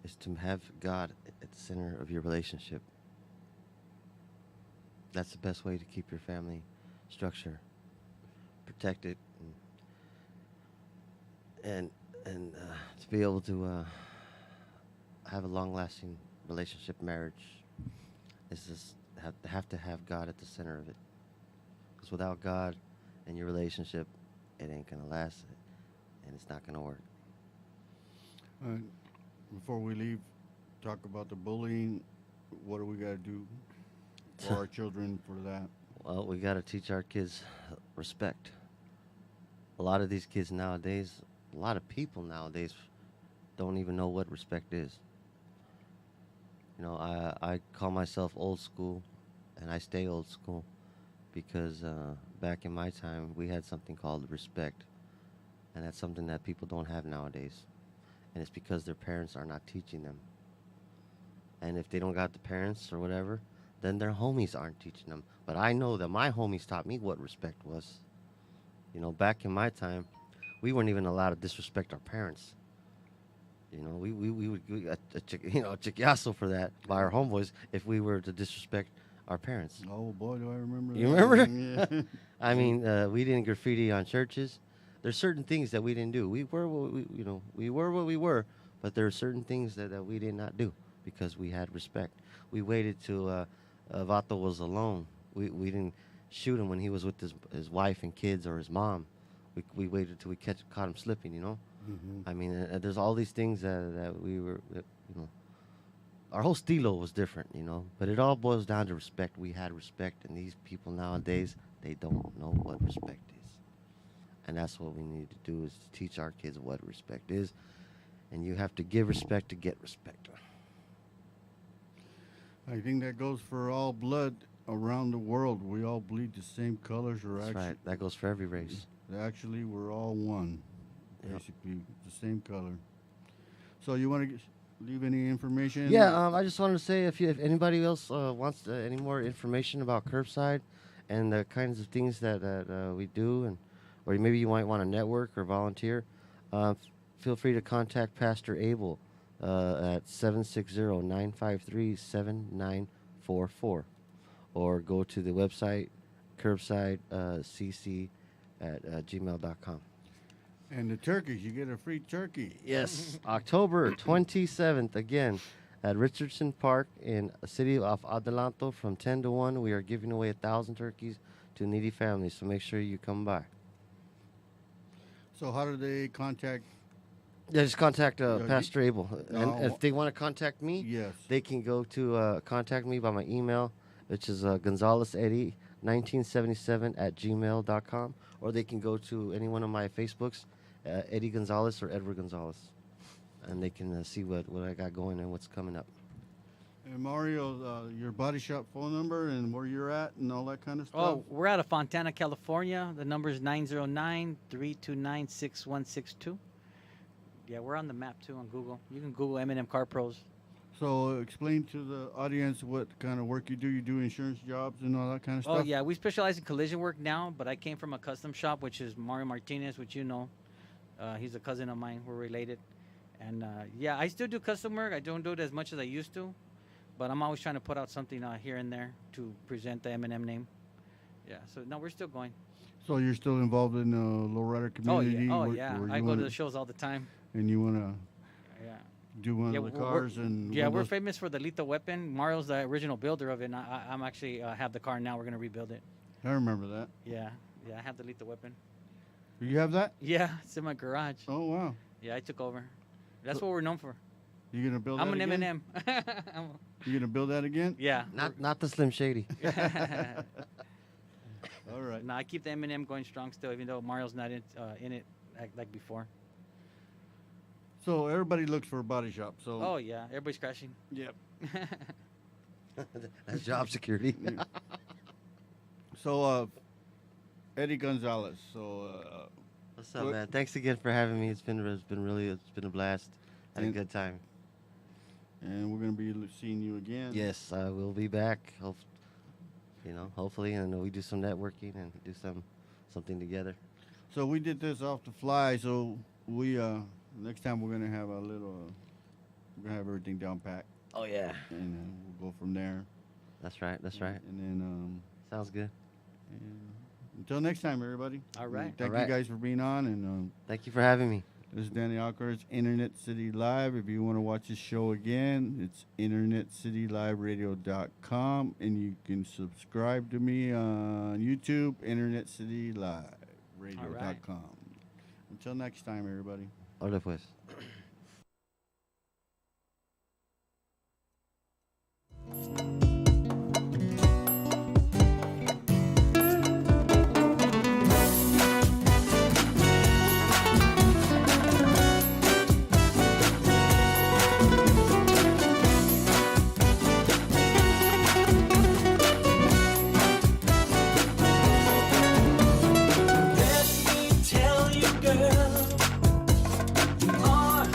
is to have God at the center of your relationship. That's the best way to keep your family structure protected and to be able to have a long-lasting relationship, marriage, is just have to have God at the center of it. Because without God in your relationship, it ain't gonna last, and it's not gonna work. Before we leave, talk about the bullying. What do we got to do for our children for that? Well, we got to teach our kids respect. A lot of these kids nowadays, a lot of people nowadays don't even know what respect is. You know, I call myself old school, and I stay old school because back in my time, we had something called respect, and that's something that people don't have nowadays. And it's because their parents are not teaching them. And if they don't got the parents or whatever, then their homies aren't teaching them. But I know that my homies taught me what respect was. You know, back in my time, we weren't even allowed to disrespect our parents. You know, we would get a chiquiazo for that by our homeboys if we were to disrespect our parents. Oh boy, do I remember You that. remember? Yeah. I mean, we didn't graffiti on churches. There's certain things that we didn't do. We were what we were, but there are certain things that we did not do because we had respect. We waited till Vato was alone. We didn't shoot him when he was with his wife and kids or his mom. We waited till we caught him slipping, you know? Mm-hmm. I mean, there's all these things that we were, you know, our whole stilo was different, you know? But it all boils down to respect. We had respect, and these people nowadays, they don't know what respect is. And that's what we need to do is to teach our kids what respect is. And you have to give respect to get respect. I think that goes for all blood around the world. We all bleed the same colors, or That's actually, right. That goes for every race. actually, we're all one. Yep. Basically, the same color. So you want to leave any information? Yeah, I just wanted to say if anybody else wants any more information about Curbside and the kinds of things that we do, and or maybe you might want to network or volunteer, feel free to contact Pastor Abel at 760-953-7944, or go to the website curbsidecc at gmail.com. And the turkeys, you get a free turkey. Yes, October 27th, again, at Richardson Park in the city of Adelanto from 10 to 1. We are giving away 1,000 turkeys to needy families, so make sure you come by. So how do they contact? Yeah, just contact Yeah, Pastor Abel. And Oh. if they want to contact me, Yes. they can go to contact me by my email, which is gonzaleseddie1977 at gmail.com, or they can go to any one of my Facebooks, Eddie Gonzalez or Edward Gonzalez, and they can see what I got going and what's coming up. And Mario, your body shop phone number and where you're at and all that kind of stuff. Oh, we're out of Fontana, California. The number is 909-329-6162. Yeah, we're on the map too on Google. You can Google M&M Car Pros. So explain to the audience what kind of work you do. You do insurance jobs and all that kind of stuff. Oh yeah, we specialize in collision work now, but I came from a custom shop, which is Mario Martinez, which you know. He's a cousin of mine. We're related. And yeah, I still do custom work. I don't do it as much as I used to, but I'm always trying to put out something here and there to present the M&M name. Yeah, so no, we're still going. So you're still involved in the lowrider community? Oh where- yeah. where I you go to wanna- the shows all the time. And you want to Yeah. do one Yeah, of the we're- cars and Yeah, one of we're those- famous for the lethal weapon. Mario's the original builder of it, and I'm actually have the car now. We're gonna rebuild it. I remember that. Yeah, I have the lethal weapon. You have that? Yeah, it's in my garage. Oh wow. Yeah, I took over. That's So- what we're known for. You gonna build I'm that an again? M&M. You gonna build that again? Yeah. Not the Slim Shady. All right. No, I keep the M&M going strong still, even though Mario's not in it like before. So everybody looks for a body shop. So. Oh yeah, everybody's crashing. Yep. That's job security. Yeah. So Eddie Gonzalez. So. What's up, man? Thanks again for having me. It's been a blast. Had a good time. And we're gonna be seeing you again. Yes, I will be back. Hopefully, and we do some networking and do something together. So we did this off the fly. So we next time we're gonna have we're gonna have everything down packed. Oh yeah. And we'll go from there. That's right. That's right. And then sounds good. And until next time, everybody. All right. Thank All right. you guys for being on, and Thank you for having me. this is Danny Alcar's Internet City Live. If you want to watch this show again, it's internetcityliveradio.com, and you can subscribe to me on YouTube, internetcityliveradio.com. Until next time, everybody. Hola pues. Let me tell you, girl, you are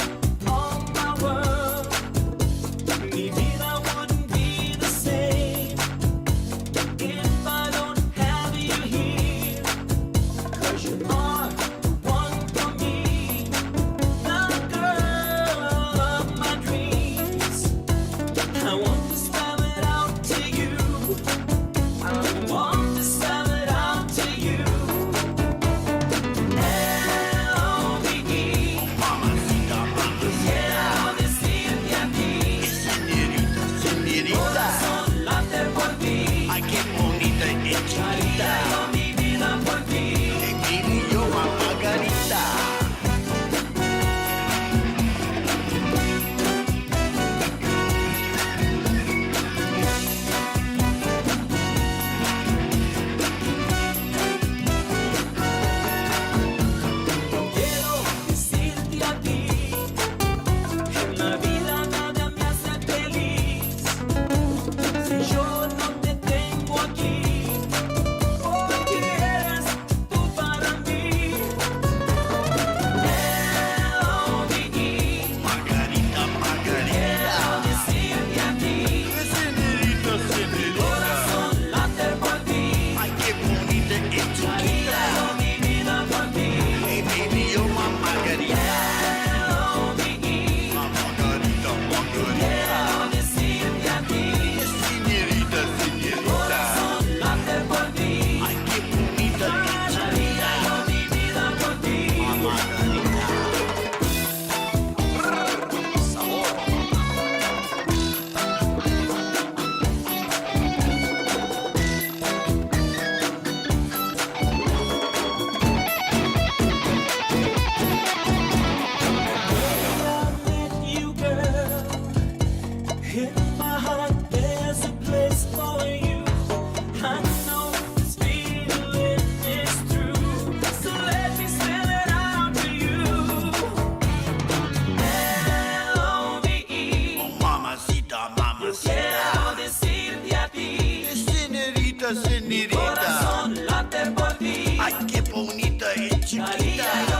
qué bonita y chiquita.